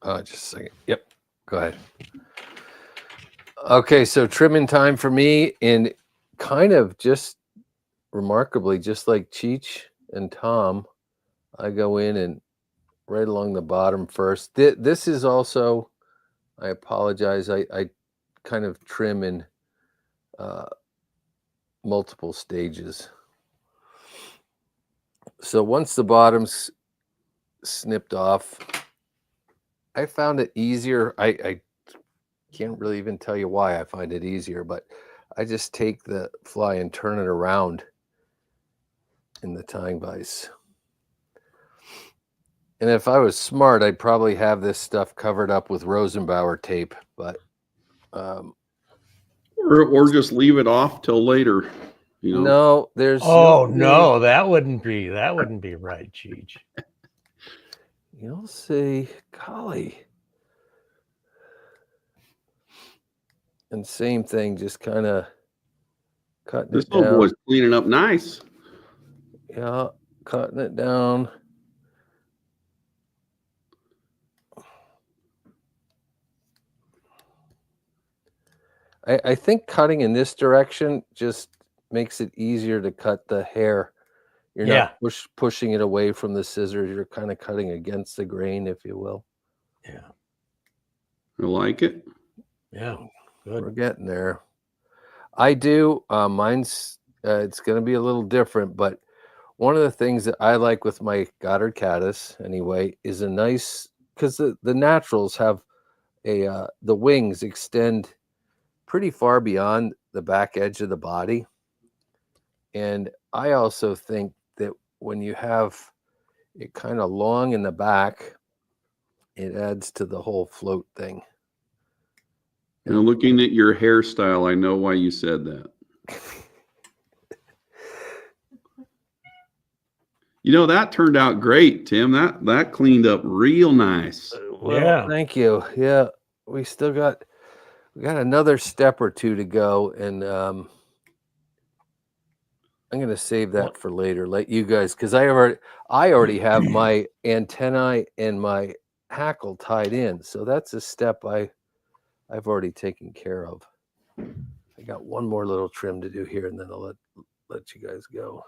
Just a second. Yep. Go ahead. Okay, so trimming time for me, and kind of just remarkably, just like Cheech and Tom, I go in and right along the bottom first. This is also, I apologize, I kind of trim in multiple stages. So once the bottom's snipped off, I found it easier. I can't really even tell you why I find it easier, but I just take the fly and turn it around in the tying vise. And if I was smart, I'd probably have this stuff covered up with Rosenbauer tape, but Or just leave it off till later. You know. no, there's Oh no, that wouldn't be right, Cheech. You'll see, golly. And same thing, just kind of cutting This it little down. boy's cleaning up nice. Yeah, cutting it down. I think cutting in this direction just makes it easier to cut the hair. You're not pushing it away from the scissors. You're kind of cutting against the grain, if you will. Yeah. I like it. Yeah. Good. We're getting there. I do. Mine's, it's going to be a little different, but one of the things that I like with my Goddard Caddis, anyway, is a nice, because the naturals have the wings extend pretty far beyond the back edge of the body. And I also think that when you have it kind of long in the back, it adds to the whole float thing. Now, looking at your hairstyle, I know why you said that. You know, that turned out great, Tim. That cleaned up real nice. Well, Yeah. thank you. Yeah, we got another step or two to go, and I'm going to save that for later. Let you guys, because I already have my antennae and my hackle tied in, so that's a step I've already taken care of. I got one more little trim to do here, and then I'll let you guys go.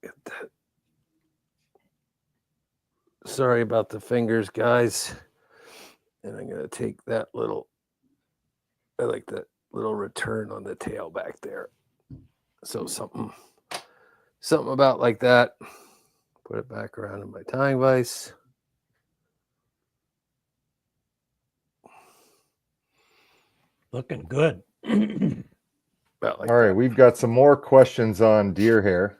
Get that. Sorry about the fingers, guys. And I'm going to take that little, I like that little return on the tail back there. So something about like that. Put it back around in my tying vise. Looking good. About like All right, that. we've got some more questions on deer hair.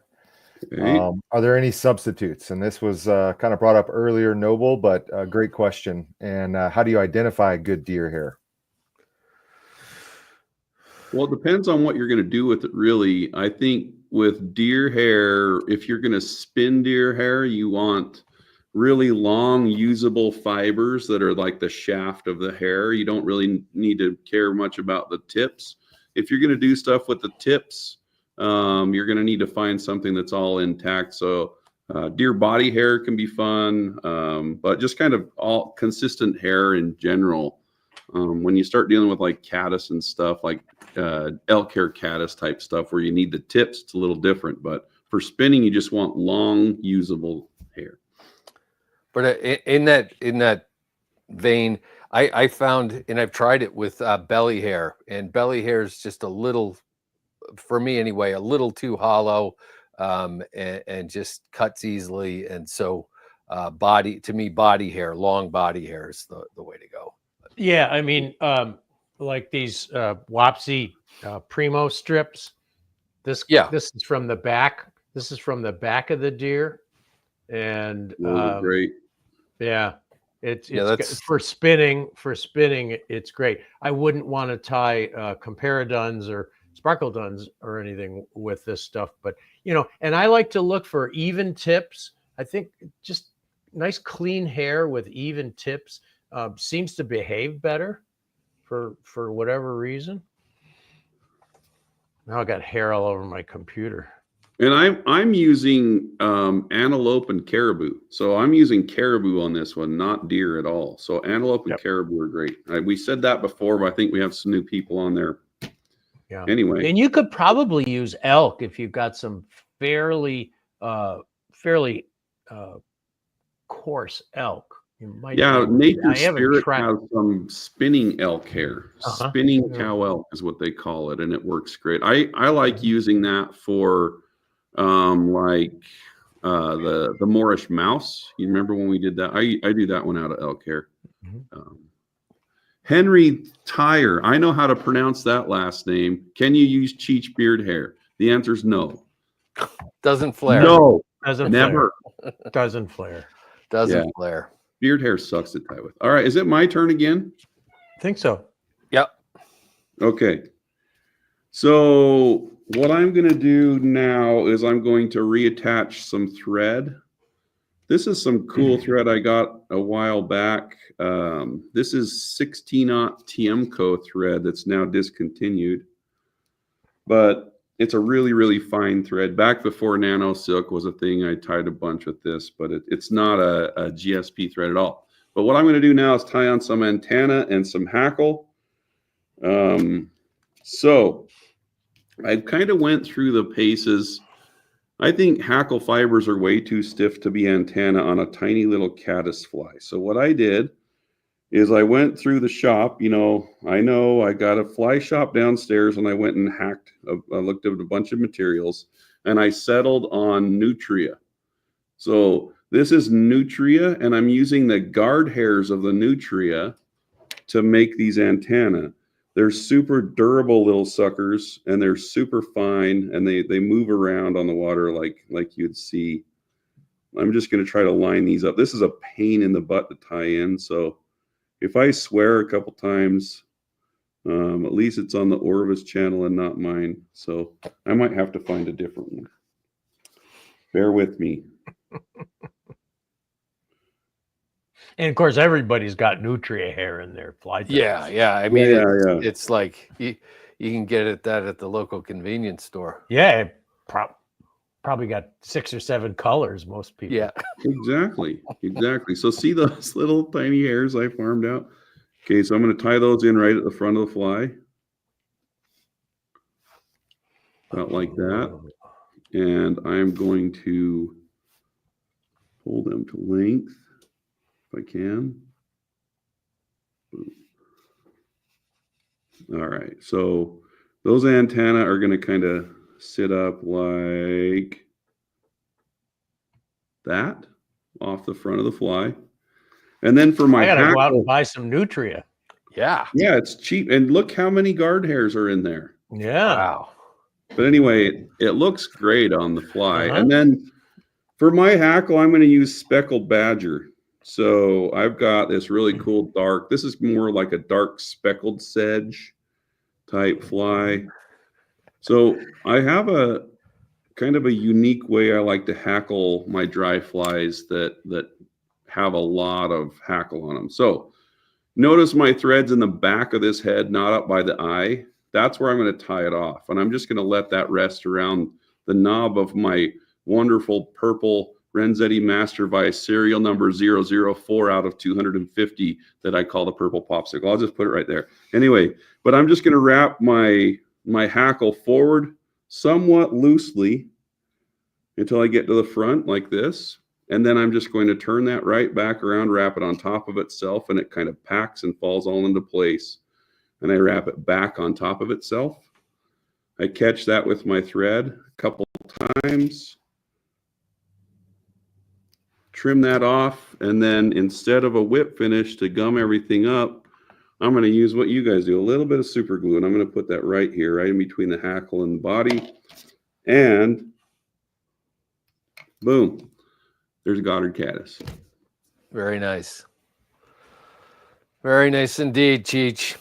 Okay. Are there any substitutes? And this was kind of brought up earlier, Noble, but a great question. And how do you identify good deer hair? Well, it depends on what you're going to do with it, really. I think with deer hair, if you're going to spin deer hair, you want really long, usable fibers that are like the shaft of the hair. You don't really need to care much about the tips. If you're going to do stuff with the tips, you're going to need to find something that's all intact. So deer body hair can be fun, but just kind of all consistent hair in general. When you start dealing with like caddis and stuff, like elk hair caddis type stuff, where you need the tips, it's a little different. But for spinning, you just want long, usable hair. But in that vein, I found, and I've tried it with belly hair, and belly hair is just a little, for me anyway, a little too hollow, and just cuts easily. And so body hair, long body hair is the way to go. Yeah, I mean, like these Wapsi Primo strips. This is from the back. This is from the back of the deer, and Great. Yeah, it's for spinning. For spinning, it's great. I wouldn't want to tie Comparaduns or Sparkle Duns or anything with this stuff, but and I like to look for even tips. I think just nice clean hair with even tips seems to behave better for whatever reason. Now I got hair all over my computer. And I'm using antelope and caribou. So I'm using caribou on this one, not deer at all. So antelope and caribou are great. We said that before, but I think we have some new people on there. Yeah. Anyway. And you could probably use elk if you've got some fairly coarse elk. Nature Spirit has some spinning elk hair. Spinning cow elk is what they call it, and it works great. I like using that for the Moorish mouse. You remember when we did that? I do that one out of elk hair. Henry Tyre, I know how to pronounce that last name. Can you use Cheech beard hair? The answer is no. Doesn't flare. No, doesn't never. Flare. Doesn't flare. Doesn't flare. Beard hair sucks to tie with. All right, is it my turn again? I think so. Yep. Okay. So what I'm going to do now is I'm going to reattach some thread. This is some cool thread I got a while back. This is 16-aught Tiemco thread that's now discontinued. But it's a really, really fine thread. Back before nano silk was a thing, I tied a bunch with this, but it's not a GSP thread at all. But what I'm going to do now is tie on some Antennae and some Hackle. So I kind of went through the paces. I think Hackle fibers are way too stiff to be Antennae on a tiny little caddis fly. So what I did is I went through the shop. I know I got a fly shop downstairs, and I went and I looked at a bunch of materials, and I settled on Nutria. So this is Nutria, and I'm using the guard hairs of the Nutria to make these Antennae. They're super durable little suckers, and they're super fine, and they move around on the water like you'd see. I'm just going to try to line these up. This is a pain in the butt to tie in, so if I swear a couple times, at least it's on the Orvis channel and not mine. So I might have to find a different one. Bear with me. And of course, everybody's got Nutria hair in their fly types. Yeah. I mean, it's like you can get it at the local convenience store. Yeah, probably got 6 or 7 colors. Most people. Yeah, exactly. So see those little tiny hairs I farmed out? Okay, so I'm going to tie those in right at the front of the fly. About like that. And I'm going to pull them to length if I can. All right, so those antennae are going to kind of sit up like that off the front of the fly. And then for my I gotta Hackle, go out and buy some Nutria. Yeah, it's cheap. And look how many guard hairs are in there. Yeah. Wow. But anyway, it looks great on the fly. Uh-huh. And then for my hackle, I'm going to use speckled badger. So I've got this really cool dark. This is more like a dark speckled sedge type fly. So I have a kind of a unique way I like to hackle my dry flies that have a lot of hackle on them. So notice my thread's in the back of this head, not up by the eye. That's where I'm going to tie it off. And I'm just going to let that rest around the knob of my wonderful purple Renzetti Master Vice serial number 004 out of 250 that I call the purple popsicle. I'll just put it right there. Anyway, but I'm just going to wrap my hackle forward somewhat loosely until I get to the front like this. And then I'm just going to turn that right back around, wrap it on top of itself, and it kind of packs and falls all into place. And I wrap it back on top of itself. I catch that with my thread a couple times, trim that off, and then instead of a whip finish to gum everything up, I'm going to use what you guys do, a little bit of super glue, and I'm going to put that right here, right in between the hackle and the body, and boom, there's Goddard Caddis. Very nice. Very nice indeed, Cheech.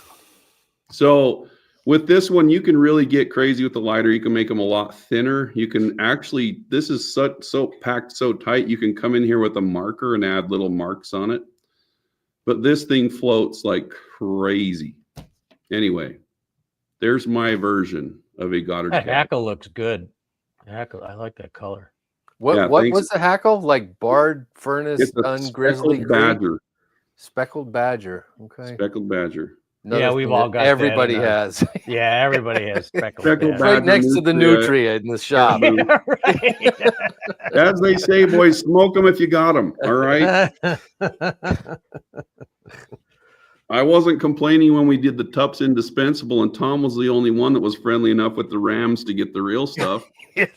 So with this one, you can really get crazy with the lighter. You can make them a lot thinner. You can actually, this is so packed so tight, you can come in here with a marker and add little marks on it. But this thing floats like crazy. Anyway, there's my version of a Goddard That Caddis. hackle looks good. Hackle, I like that color. What Yeah, what thanks. was the hackle? Like barred furnace, It's a ungrizzly speckled creek? badger. Speckled badger. Okay. Speckled badger. Another Yeah, we've thing all that got that everybody in our- has. Yeah, everybody has speckled Speckled badger. Right badger, next to the nutria. nutria in the shop. Yeah, right. As they say, boys, smoke them if you got them. All right. I wasn't complaining when we did the Tups Indispensable, and Tom was the only one that was friendly enough with the Rams to get the real stuff.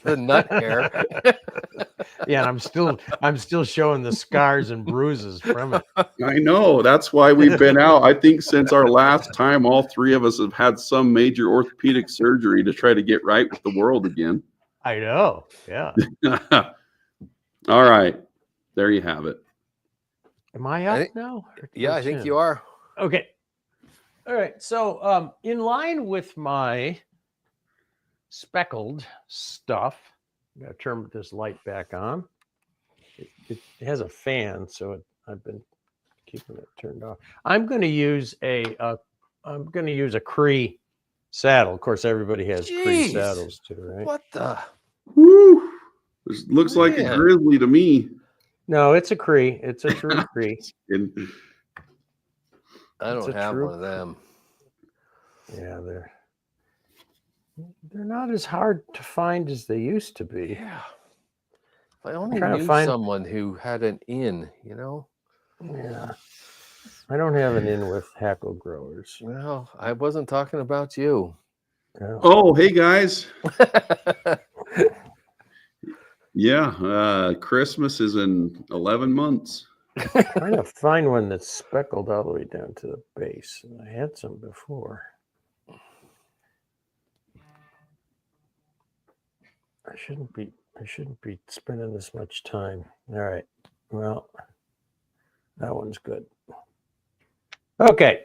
The nut hair. Yeah, and I'm still showing the scars and bruises from it. I know. That's why we've been out. I think since our last time, all three of us have had some major orthopedic surgery to try to get right with the world again. I know. Yeah. All right. There you have it. Am I I up think- now? Yeah, I think you are. Okay. All right. So in line with my speckled stuff, I'm going to turn this light back on. It has a fan, so I've been keeping it turned off. I'm going to use a Cree saddle. Of course, everybody has Cree Jeez. saddles too, right? What the? Woo. This looks like a Man. grizzly to me. No, it's a Cree. It's a true Cree. And I It's don't a have true- one of them. Yeah, they're not as hard to find as they used to be. Yeah. If I only trying to knew find- someone who had an inn, you know? Yeah. I don't have an in with hackle growers. Well, I wasn't talking about you. Yeah. oh, hey guys. Yeah, Christmas is in 11 months. Trying to find one that's speckled all the way down to the base. I had some before. I shouldn't be spending this much time. All right. Well, that one's good. Okay.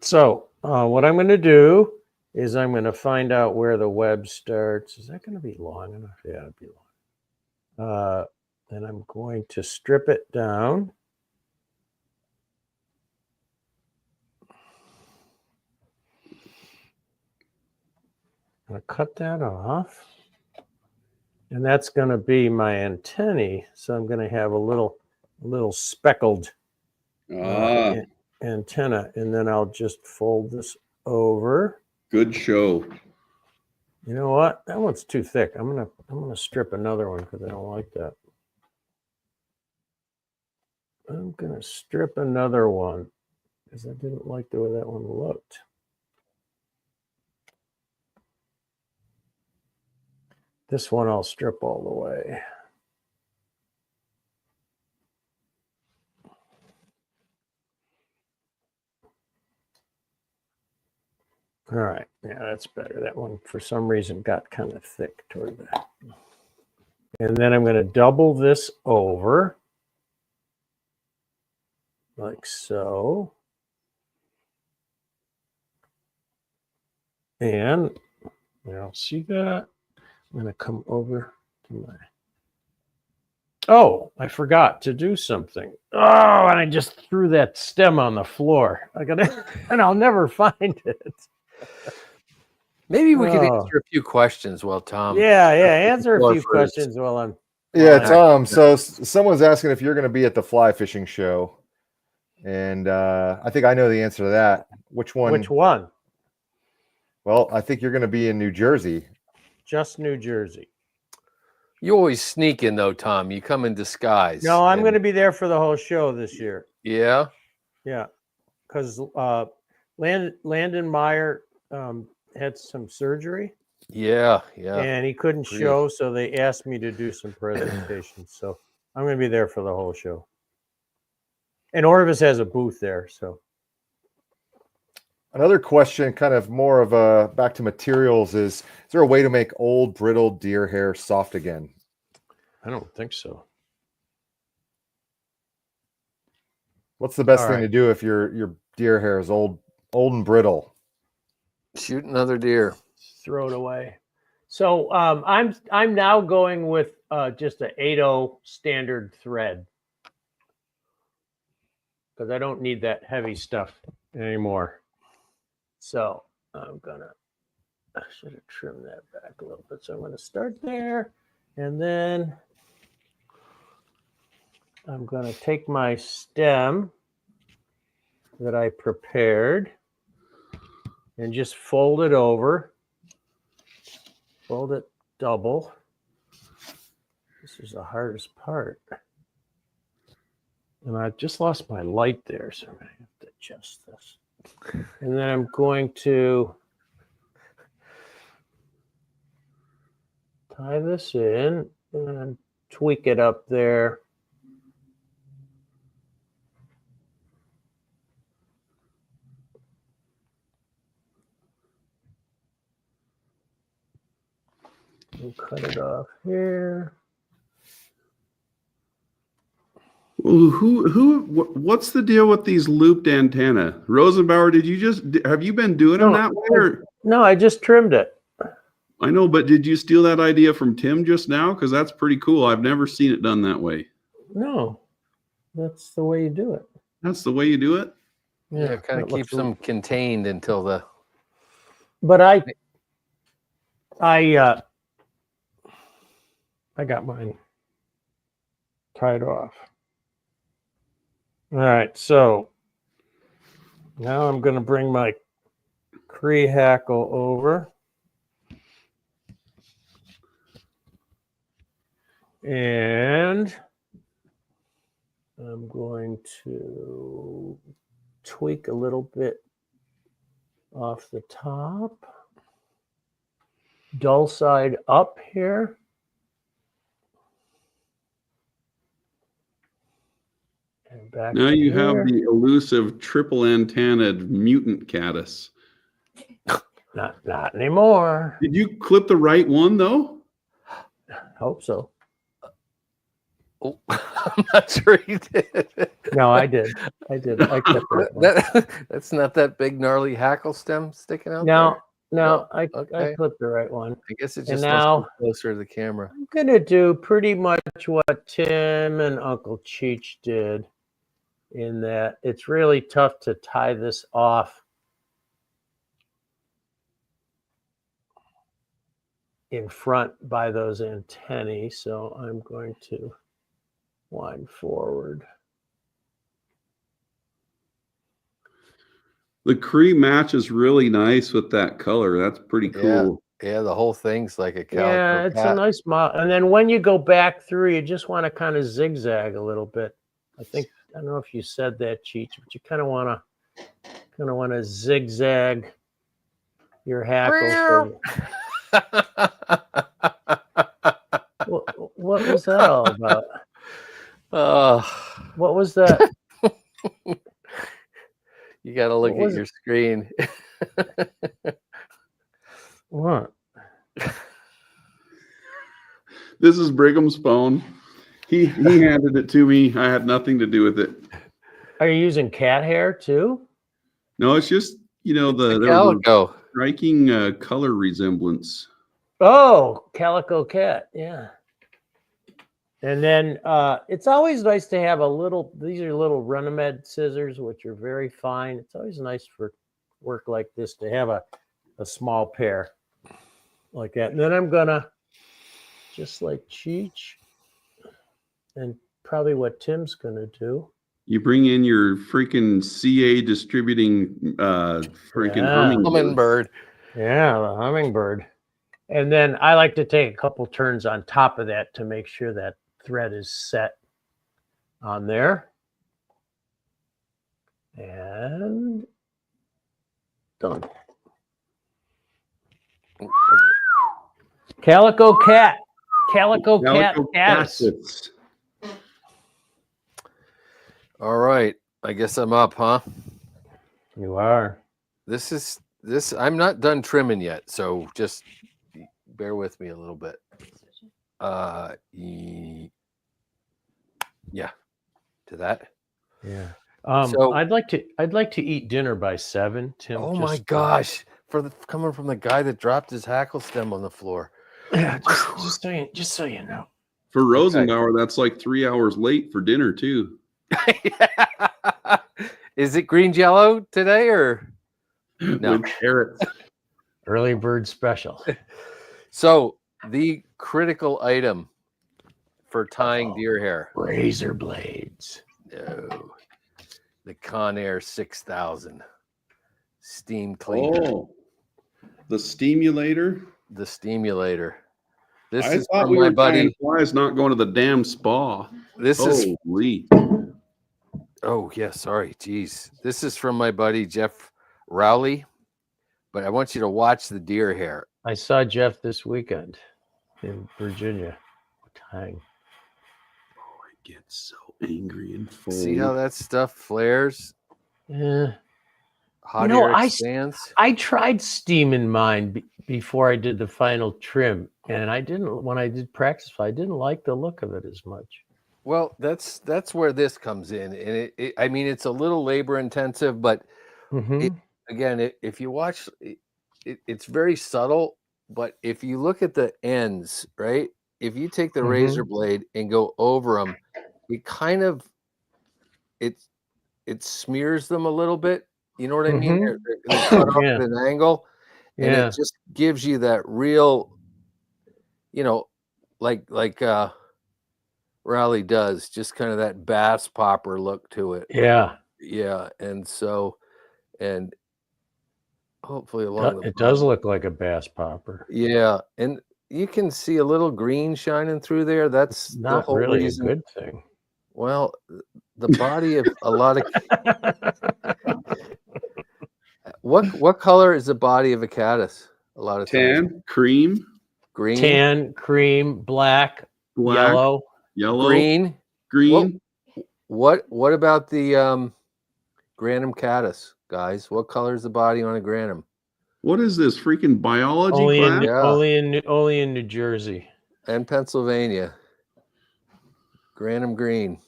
So what I'm going to do is I'm going to find out where the web starts. Is that going to be long enough? Yeah, it'll be long. Then I'm going to strip it down. I'm going to cut that off. And that's going to be my antennae. So I'm going to have a little speckled antenna. And then I'll just fold this over. Good show. You know what? That one's too thick. I'm gonna strip another one because I don't like that. I'm gonna strip another one because I didn't like the way that one looked. This one I'll strip all the way. All right. Yeah, that's better. That one, for some reason, got kind of thick toward that. And then I'm going to double this over like so. And you'll see that. I'm going to come over to my... Oh, I forgot to do something. Oh, and I just threw that stem on the floor. I got to, and I'll never find it. Maybe we could Oh. answer a few questions while Tom. Yeah, answer a Floor few first. questions while I'm... Yeah, Fly. Tom. So someone's asking if you're going to be at the fly fishing show, and I think I know the answer to that. Which one? Which one? Well, I think you're going to be in New Jersey. Just New Jersey. You always sneak in though, Tom. You come in disguise. No, I'm and- going to be there for the whole show this year. Yeah. Yeah, because Landon Meyer had some surgery Yeah. and he couldn't Agreed. show, so they asked me to do some presentations. So I'm going to be there for the whole show. And Orvis has a booth there, so. Another question, kind of more of a back to materials, is there a way to make old brittle deer hair soft again? I don't think so. What's the best All thing right. to do if your deer hair is old and brittle? Shoot another deer. Throw it away. So I'm now going with just a 8/0 standard thread because I don't need that heavy stuff anymore. So I should have trimmed that back a little bit. So I'm going to start there, and then I'm going to take my stem that I prepared and just fold it over. Fold it double. This is the hardest part. And I just lost my light there, so I'm going to have to adjust this. And then I'm going to tie this in and tweak it up there. And cut it off here. What's the deal with these looped antennae? Rosenbauer, have you been doing them No, that way? Or? No, I just trimmed it. I know, but did you steal that idea from Tim just now? Because that's pretty cool. I've never seen it done that way. No, that's the way you do it. That's the way you do it? Yeah, kind that of looks keeps them contained until the. But I got mine tied off. All right, so now I'm going to bring my Cree Hackle over. And I'm going to tweak a little bit off the top. Dull side up here. And back Now to you here. have the elusive triple antennaed mutant caddis. Not anymore. Did you clip the right one though? Hope so. Oh, I'm not sure he did. No, I did. I clipped it. That's not that big gnarly hackle stem sticking out. No, there? I Okay. clipped the right one. I guess it And just now- must be closer to the camera. I'm gonna do pretty much what Tim and Uncle Cheech did, in that it's really tough to tie this off in front by those antennae. So I'm going to wind forward. The Cree matches really nice with that color. That's pretty cool. Yeah, the whole thing's like a cow. Yeah, it's a nice model. And then when you go back through, you just want to kind of zigzag a little bit. I don't know if you said that, Cheech, but you kind of want to zigzag your hackle. What was that all about? What was that? You got to look What was at your screen. What? This is Brigham's phone. He handed it to me. I had nothing to do with it. Are you using cat hair too? No, it's just, there was a Calico. striking color resemblance. Oh, calico cat. Yeah. And then it's always nice to have these are little Runamed scissors, which are very fine. It's always nice for work like this to have a small pair like that. And then I'm gonna, just like Cheech, and probably what Tim's gonna do. You bring in your freaking CA distributing freaking Hummingbird. Yeah, the hummingbird. And then I like to take a couple turns on top of that to make sure that thread is set on there. And done. Calico cat. Calico cat. Caddis. All right. I guess I'm up, huh? You are. This. I'm not done trimming yet, so just bear with me a little bit. Yeah. To that. Yeah. So- I'd like to eat dinner by 7, Tim. Oh my gosh! Coming from the guy that dropped his hackle stem on the floor. Yeah, just so you know. For Rosenbauer, that's like 3 hours late for dinner too. Is it green jello today or no? With carrots. Early bird special. So the critical item for tying deer hair. Razor blades. No. The Conair 6000 steam cleaner. Oh, the stimulator. The stimulator. This I is thought from we my were tying buddy. flies, not going to the damn spa. This is Holy. oh yeah, sorry, geez. This is from my buddy Jeff Rowley. But I want you to watch the deer hair. I saw Jeff this weekend in Virginia. Tying. Oh, I get so angry and full. See how that stuff flares? Yeah. Hot You know, air I expands. I tried steaming mine before I did the final trim, and I didn't. When I did practice, I didn't like the look of it as much. Well, that's where this comes in, and I mean, it's a little labor intensive, but Mhm. again, if you watch, it's very subtle. But if you look at the ends, right? If you take the razor blade and go over them, it kind of it smears them a little bit. You know what I mean? They're cut off Yeah. at an angle, and Yeah. it just gives you that real, like Raleigh does, just kind of that bass popper look to it. Yeah. Yeah, and hopefully along the It does bottom. look like a bass popper. Yeah, and you can see a little green shining through there. That's the Not whole really reason. a good thing. Well, the body of a lot of what color is the body of a caddis? A lot of times Tan, cream, green, Tan, cream, black, black, yellow. yellow, green. green. What about the Granum caddis, guys? What color is the body on a Granum? What is this freaking biology class? Yeah. Only in New Jersey. And Pennsylvania. Granum green.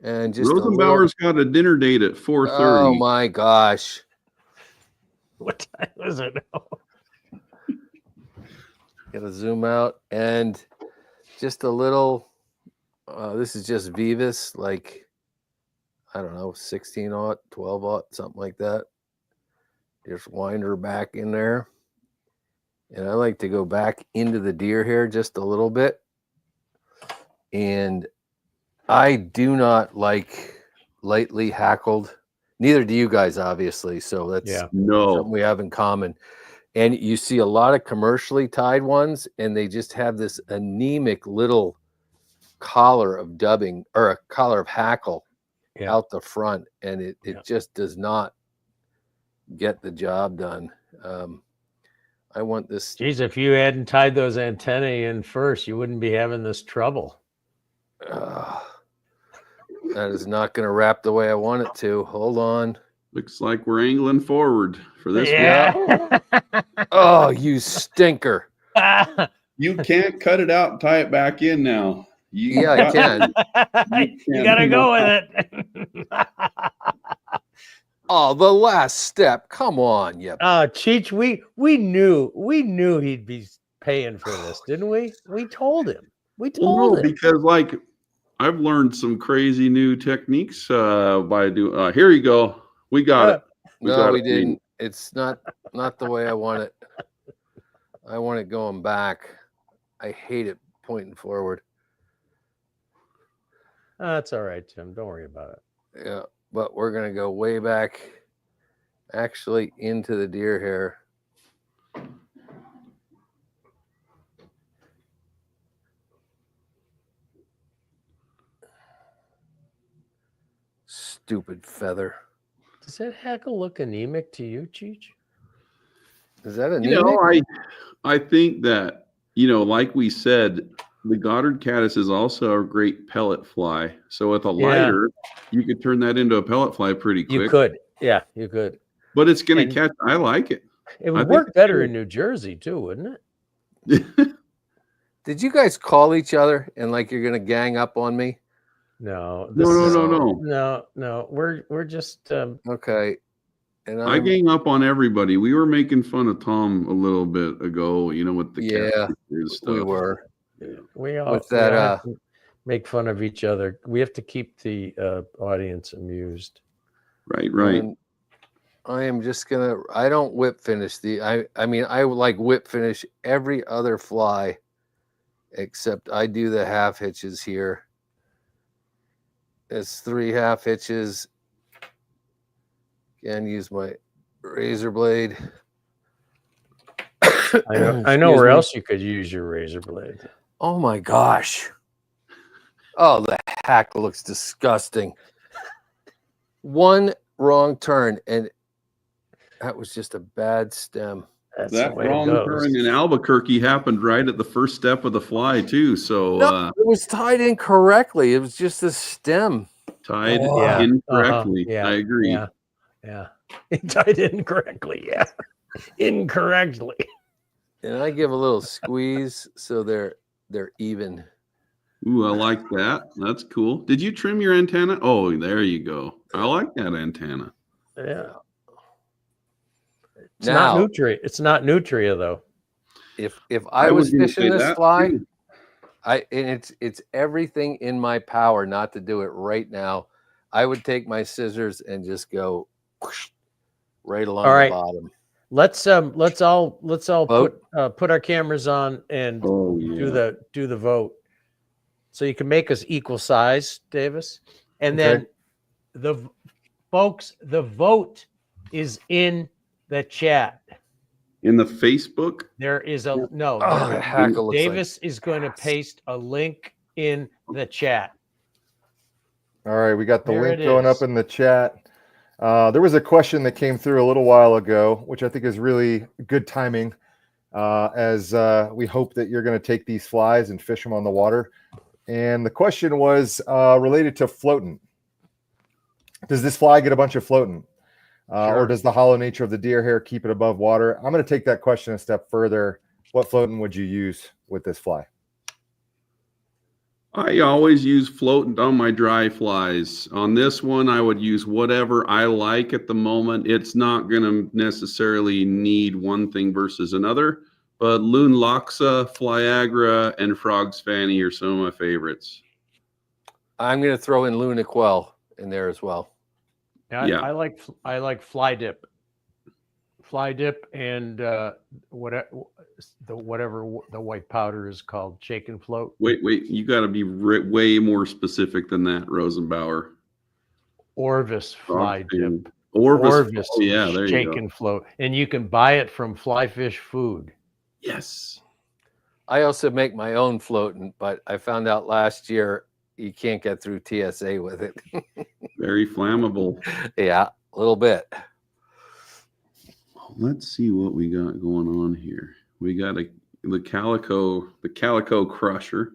And just Rosenbauer's got a dinner date at 4:30. Oh my gosh. What time is it now? Gotta zoom out and just a little this is just Vivus, like I don't know, 16-aught, 12-aught, something like that. Just wind her back in there. And I like to go back into the deer hair just a little bit. And I do not like lightly hackled. Neither do you guys, obviously. So that's something No. we have in common. And you see a lot of commercially tied ones, and they just have this anemic little collar of dubbing or a collar of hackle out the front, and it just does not get the job done. I want this. Geez, if you hadn't tied those antennae in first, you wouldn't be having this trouble. That is not going to wrap the way I want it to. Hold on. Looks like we're angling forward for this one. Yeah. Oh, you stinker. You can't cut it out and tie it back in now. Yeah, I can. You gotta go with it. Oh, the last step. Come on, you. Cheech, we knew he'd be paying for this, didn't we? We told him. We Well, told no, him. because like I've learned some crazy new techniques by doing. Here you go. We got it. No, we didn't. It's not the way I want it. I want it going back. I hate it pointing forward. That's all right, Tim. Don't worry about it. Yeah, but we're gonna go way back, actually into the deer hair. Stupid feather. Does that hackle look anemic to you, Cheech? Is that a You know, I think that, you know, like we said, the Goddard Caddis is also a great pellet fly. So with a lighter, you could turn that into a pellet fly pretty quick. You could. Yeah, you could. But it's going to catch. I like it. It would work better in New Jersey too, wouldn't it? Did you guys call each other and like you're gonna gang up on me? No. No. We're just Okay. And I gang up on everybody. We were making fun of Tom a little bit ago, you know, with the catfish stuff. we were. we all With that, we all have to make fun of each other. We have to keep the audience amused. Right. And I am just gonna. I don't whip finish I mean, I like whip finish every other fly, except I do the half hitches here. It's 3 half hitches. Again, use my razor blade. I know where else you could use your razor blade. Oh my gosh. Oh, the hack looks disgusting. One wrong turn, and that was just a bad stem. That's that the way wrong it goes. turn in Albuquerque happened right at the first step of the fly too. So No, it was tied incorrectly. It was just a stem. tied Yeah. incorrectly. Yeah. I agree. Yeah. Tied incorrectly. Yeah. Incorrectly. And I give a little squeeze so they're even. Ooh, I like that. That's cool. Did you trim your antenna? Oh, there you go. I like that antenna. Yeah. It's Now, not nutria. It's not nutria though. if I was gonna fishing say this that, fly, too. and it's everything in my power not to do it right now. I would take my scissors and just go whoosh, right along All right. the bottom. Let's all Vote? put our cameras on and Oh yeah. do the vote. So you can make us equal size, Davis. And Okay. then the vote is in the chat. In the Facebook. There is a no. Oh, the Hackle looks Davis is going to paste a link in the chat. All right, we got the There link it going is. up in the chat. There was a question that came through a little while ago, which I think is really good timing, as we hope that you're going to take these flies and fish them on the water. And the question was related to floating. Does this fly get a bunch of floating? Sure. Or does the hollow nature of the deer hair keep it above water? I'm going to take that question a step further. What floating would you use with this fly? I always use floating on my dry flies. On this one, I would use whatever I like at the moment. It's not going to necessarily need one thing versus another, but Loon Loxa, Flyagra, and Frog's Fanny are some of my favorites. I'm going to throw in Luna Quell in there as well. Yeah. I like fly dip. Fly dip and whatever the white powder is called, shake and float. Wait, you got to be way more specific than that, Rosenbauer. Orvis fly dip. Orvis. Oh, yeah, there you shake go. and float. And you can buy it from Fly Fish Food. Yes. I also make my own floating, but I found out last year you can't get through TSA with it. Very flammable. Yeah, a little bit. Let's see what we got going on here. We got the calico crusher,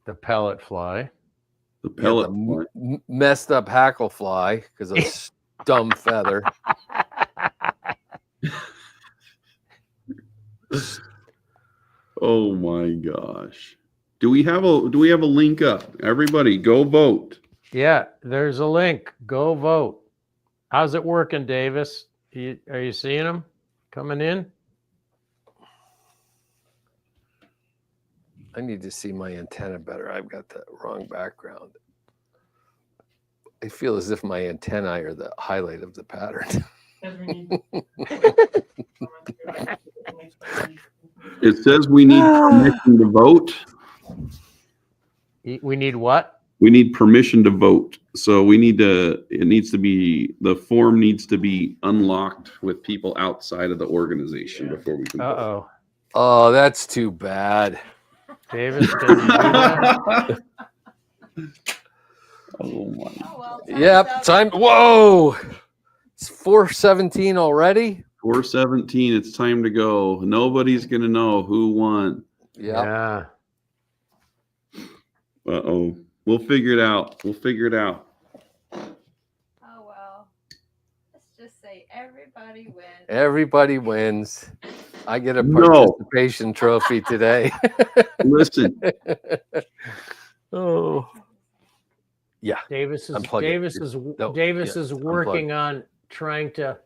The pellet fly. the pellet. Yeah, the messed up hackle fly because of dumb feather. Oh my gosh. Do we have a link up? Everybody go vote. Yeah, there's a link. Go vote. How's it working, Davis? Are you seeing them coming in? I need to see my antenna better. I've got the wrong background. I feel as if my antennae are the highlight of the pattern. As we need- It says we need permission to vote. We need what? We need permission to vote. So the form needs to be unlocked with people outside of the organization before we can vote. Uh-oh. Oh, that's too bad. Davis, can you do that? Oh my. Oh, well, Yep, time. Whoa, it's 4:17 already. 4:17. It's time to go. Nobody's gonna know who won. Yeah. Uh-oh. We'll figure it out. Oh, well. Let's just say everybody wins. Everybody wins. I get a No. participation trophy today. Listen, Oh. Yeah. Davis is Unplug it. Davis yeah, is working on trying to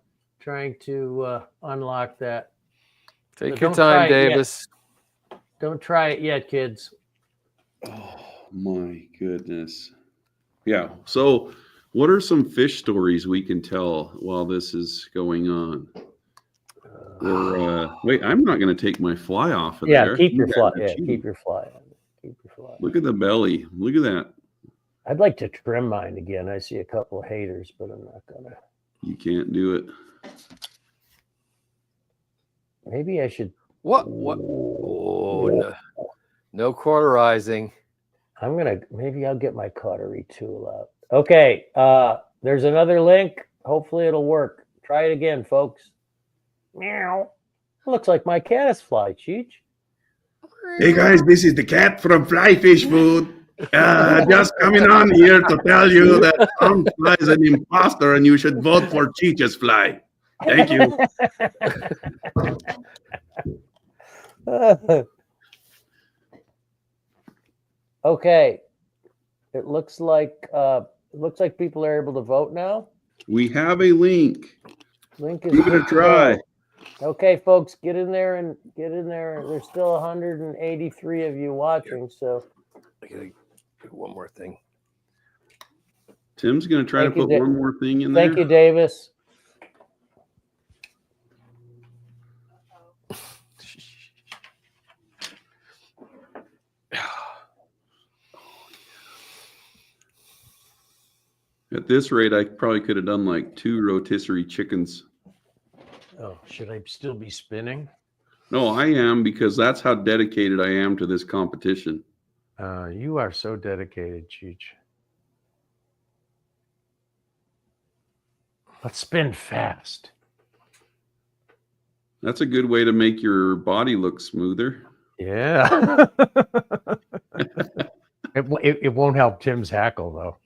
unlock that. Take So your don't try time, it yet. Davis. Don't try it yet, kids. oh my goodness. Yeah. So what are some fish stories we can tell while this is going on? Wait, I'm not going to take my fly off of there. Keep your You fly. guys are Yeah, cheating. keep your fly. Keep your fly. Look at the belly. Look at that. I'd like to trim mine again. I see a couple of haters, but I'm not gonna. You can't do it. Maybe I should. What? Oh, no, no cauterizing. Maybe I'll get my cautery tool out. Okay. There's another link. Hopefully it'll work. Try it again, folks. Meow. Looks like my caddis fly, Cheech. Hey guys, this is the cat from Fly Fish Food. Just coming on here to tell you that Tom Fly is an imposter and you should vote for Cheech's fly. Thank you. Okay. It looks like people are able to vote now. We have a link. Link is Give it a good to try. go. Okay, folks, get in there. There's still 183 of you watching, so I gotta do one more thing. Tim's going to try Thank to you, put one more thing in there. thank you, Davis. At this rate, I probably could have done like 2 rotisserie chickens. Oh, should I still be spinning? No, I am, because that's how dedicated I am to this competition. You are so dedicated, Cheech. Let's spin fast. That's a good way to make your body look smoother. Yeah. It won't help Tim's hackle, though.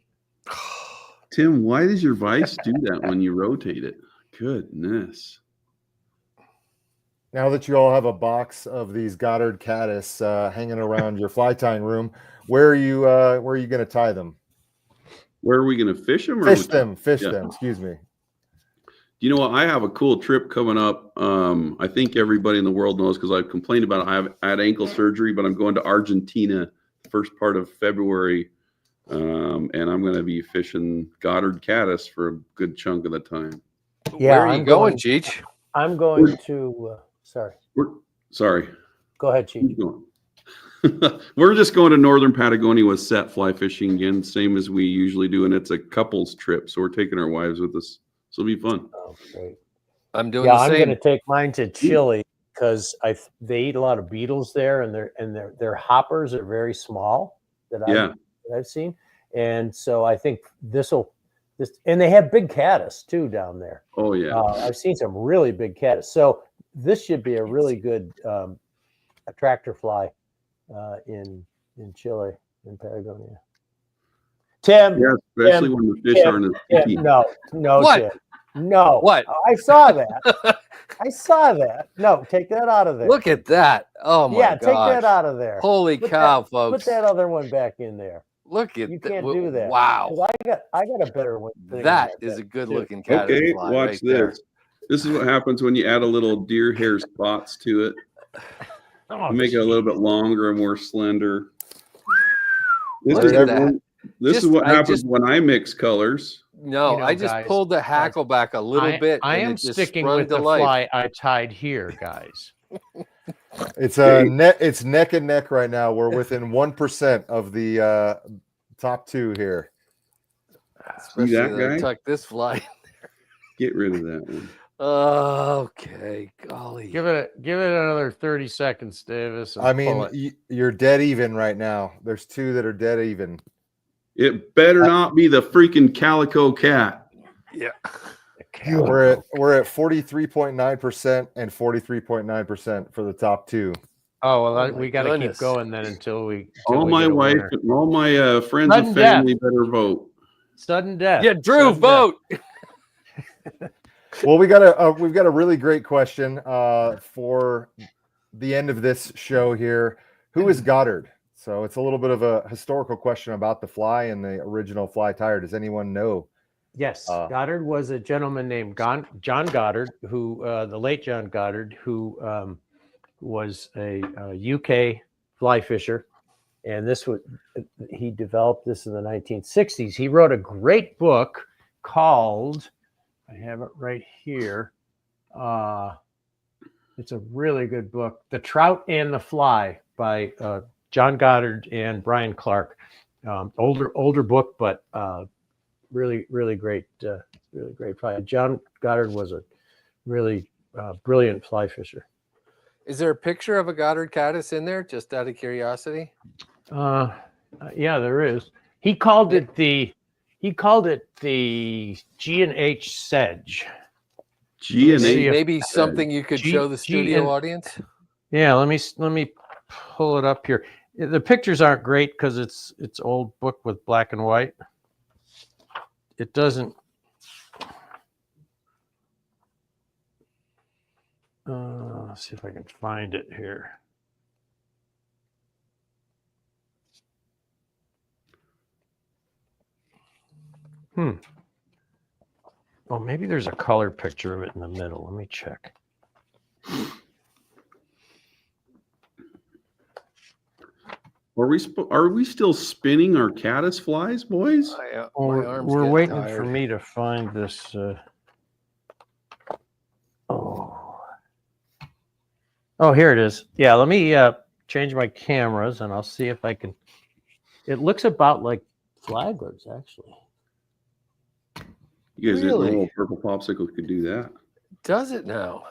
Tim, why does your vise do that when you rotate it? Goodness. Now that you all have a box of these Goddard Caddis hanging around your fly tying room, where are you going to tie them? Where are we going to fish them? Fish them. Excuse me. You know what? I have a cool trip coming up. I think everybody in the world knows, because I've complained about it. I had ankle surgery, but I'm going to Argentina first part of February. And I'm going to be fishing Goddard Caddis for a good chunk of the time. Yeah, Where are you going, Cheech? I'm going to. Sorry. Go ahead, Cheech. Keep going. We're just going to northern Patagonia with set fly fishing again, same as we usually do, and it's a couples trip, so we're taking our wives with us. So it'll be fun. Oh, great. I'm doing Yeah, the I'm same. going to take mine to Chile because they eat a lot of beetles there, and their hoppers are very small that I've seen, and so I think and they have big caddis too down there. Oh yeah. I've seen some really big caddis, so this should be a really good attractor fly in Chile, in Patagonia. Tim. Yeah, especially Tim, when the fish aren't as picky. No, What? Tim. No. What? I saw that. I saw that. No, take that out of there. Look at that. Oh my yeah, gosh. take that out of there. Holy Put cow, that, folks. Put that other one back in there. Look at You that. can't do that. Wow. 'Cause I got a better one. sitting in That there, is a too. good looking caddis Okay, fly watch right this. there. This is what happens when you add a little deer hair spots to it. Oh, Make it a little bit longer and more slender. This Look is at that. this Just- is what I happens just- when I mix colors. No, You know, I just guys, pulled the hackle back a little bit. I and am it just sticking sprung with to the life. fly I tied here, guys. It's Hey. it's neck and neck right now. We're within 1% of the top two here. Especially that that I guy? tucked this fly. Get rid of that one. Okay, golly. Give it another 30 seconds, Davis. and I pull mean, it. you're dead even right now. There's two that are dead even. It better not be the freaking calico cat. Yeah. We're at 43.9% and 43.9% for the top two. Oh well, Oh my we got to keep goodness. going then until we. All my wife and all my friends Sudden and death. family better vote. Sudden death. Yeah, Drew, Sudden vote. Well, we've got a really great question for the end of this show here. Who is Goddard? So it's a little bit of a historical question about the fly and the original fly tire. Does anyone know? Yes, Goddard was a gentleman named John Goddard, who the late John Goddard, who was a UK fly fisher, and he developed this in the 1960s. He wrote a great book called, I have it right here. It's a really good book, The Trout and the Fly by John Goddard and Brian Clark. Older book, but really great, really great fly. John Goddard was a really brilliant fly fisher. Is there a picture of a Goddard Caddis in there, just out of curiosity? Yeah, there is. He called it the G&H Sedge. G&H. Maybe something you could show the studio audience. Yeah, let me pull it up here. The pictures aren't great because it's old book with black and white. It doesn't. Let's see if I can find it here. Oh, maybe there's a color picture of it in the middle. Let me check. Are we still spinning our caddis flies, boys? My We're arm's getting waiting tired. for me to find this. Oh, here it is. Yeah, let me change my cameras and I'll see if I can. It looks about like flaggers, actually. You guys didn't Really? know a purple popsicle could do that. Does it now?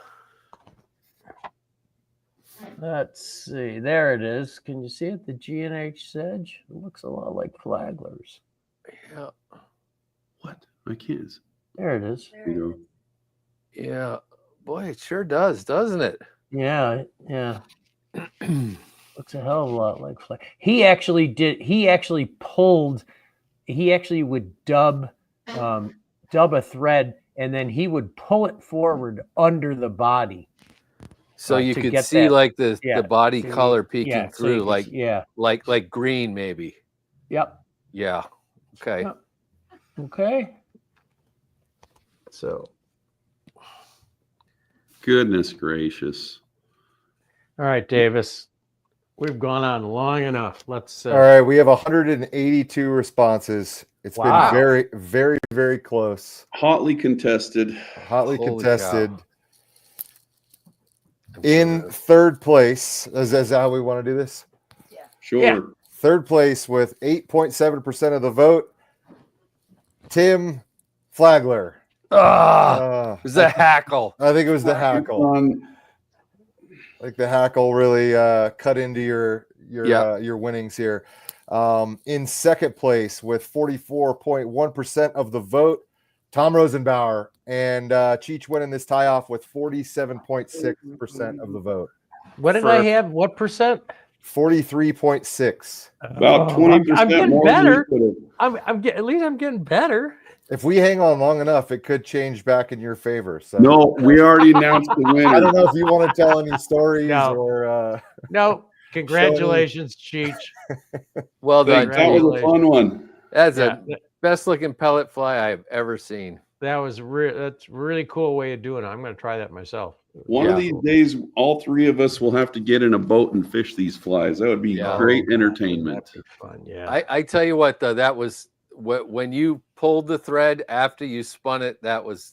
Let's see. There it is. Can you see it? The G&H Sedge. It looks a lot like flaggers. Yeah. What? I can't. There it is. There it You is. Yeah. Boy, it sure does, doesn't it? Yeah, yeah. Looks a hell of a lot like flag. He actually would dub a thread and then he would pull it forward under the body. So you to could get see that- like the yeah, body so you- color peeking yeah, so through, you can like green maybe. Yep. Yeah. Okay. Yep. Okay. So, Goodness gracious. all right, Davis, we've gone on long enough. Let's. All right, we have 182 responses. It's Wow. been very, very, very close. Hotly contested. Hotly Holy contested. cow. In third place, is that how we want to do this? Sure. Yeah. Third place with 8.7% of the vote, Tim Flagler. It was the hackle. I think it was the hackle. Like the hackle really cut into your winnings here. In second place with 44.1% of the vote, Tom Rosenbauer, and Cheech winning this tie off with 47.6% of the vote. What did I have? What percent? 43.6. About Oh, 20% I'm getting more than better. we could've. At least I'm getting better. If we hang on long enough, it could change back in your favor. So No, we already announced the I winner. don't know if you want to tell any stories No. or No, congratulations, Cheech. Well done, Thanks. That was a fun one. That's Yeah, the best looking pellet fly I've ever seen. that's a really cool way of doing it. I'm going to try that myself. One of Yeah. these days, all three of us will have to get in a boat and fish these flies. That would be Yeah. great Oh, God, entertainment. that'd be fun. Yeah. I tell you what, though, that was when you pulled the thread after you spun it. That was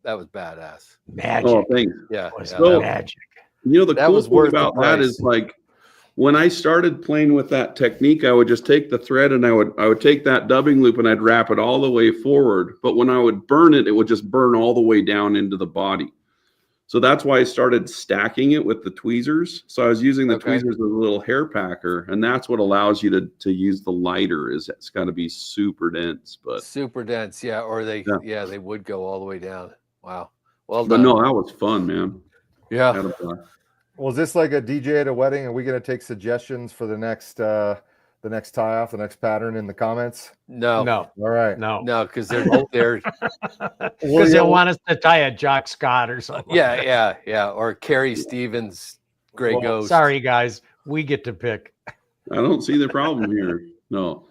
badass. Magic. Oh, thanks. Yeah, It was yeah, So- magic. You know, the That cool was thing worth the about that is price. like when I started playing with that technique, I would just take the thread and I would take that dubbing loop and I'd wrap it all the way forward. But when I would burn it, it would just burn all the way down into the body. So that's why I started stacking it with the tweezers. So I was using the Okay. tweezers as a little hair packer, and that's what allows you to use the lighter. Is it's got to be super dense, but super dense. Yeah, or they Yeah. they would go all the way down. Wow. Well but done. no, that was fun, man. Yeah. Had a blast. was this like a DJ at a wedding? Are we going to take suggestions for the next tie off, the next pattern in the comments? No. No, All right. no. Because they're Because they'll want us to tie a Jock Scott or something. yeah. Or Carrie Stevens, Gray Ghost. Sorry, guys. We get to pick. I don't see the problem here. No.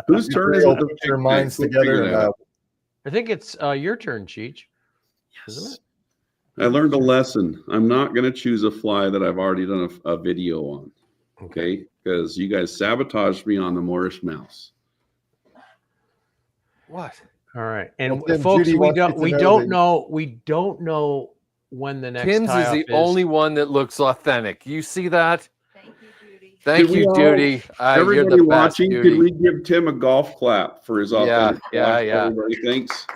Whose turn is You'll it? to put pick your next? minds We'll together. figure And, that out. I think it's your turn, Cheech. Isn't it? I learned a lesson. I'm not going to choose a fly that I've already done a video on. Okay. Because you guys sabotaged me on the Moorish mouse. What? All right. And Well, Tim, folks, Judy we wants you don't to we know don't that- know we don't know when the next Tim's is tie-off the only one that looks authentic. You see that? Thank you, Judy. Thank Could we you, all- Judy. You're Everybody the best, watching, Judy. could we give Tim a golf clap for his authentic Yeah, fly? yeah. Everybody thinks.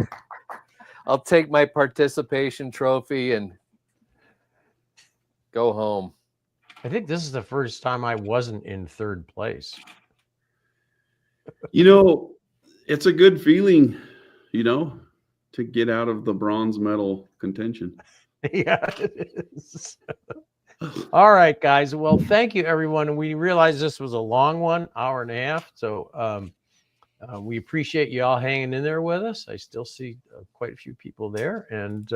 I'll take my participation trophy and go home. I think this is the first time I wasn't in third place. You know, it's a good feeling, to get out of the bronze medal contention. Yeah, it is. All right, guys. Well, thank you, everyone. We realize this was a long one, hour and a half. So we appreciate you all hanging in there with us. I still see quite a few people there, and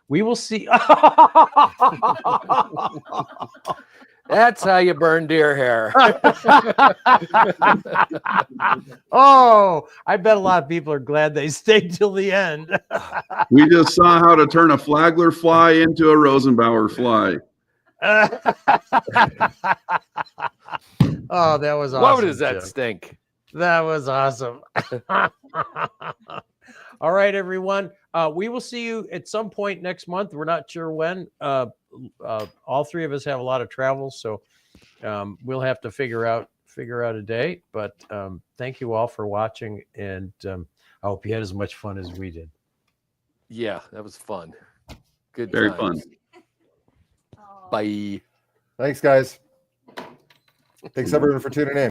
we will see. That's how you burn deer hair. Oh, I bet a lot of people are glad they stayed till the end. We just saw how to turn a flagler fly into a Rosenbauer fly. Oh, that was awesome. What does that Jeff. stink? That was awesome. All right, everyone. We will see you at some point next month. We're not sure when. All three of us have a lot of travel, so we'll have to figure out a date. But thank you all for watching, and I hope you had as much fun as we did. Yeah, that was fun. Good Very times. fun. Oh. Bye. Thanks, guys. Thanks everyone for tuning in.